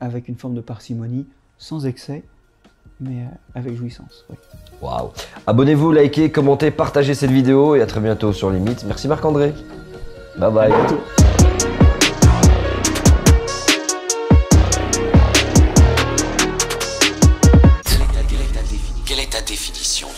Speaker 2: avec une forme de parcimonie, sans excès, mais avec jouissance. Oui.
Speaker 1: Waouh. Abonnez-vous, likez, commentez, partagez cette vidéo et à très bientôt sur Limite. Merci Marc-André. Bye bye.
Speaker 2: À bientôt.
Speaker 3: Quelle est ta définition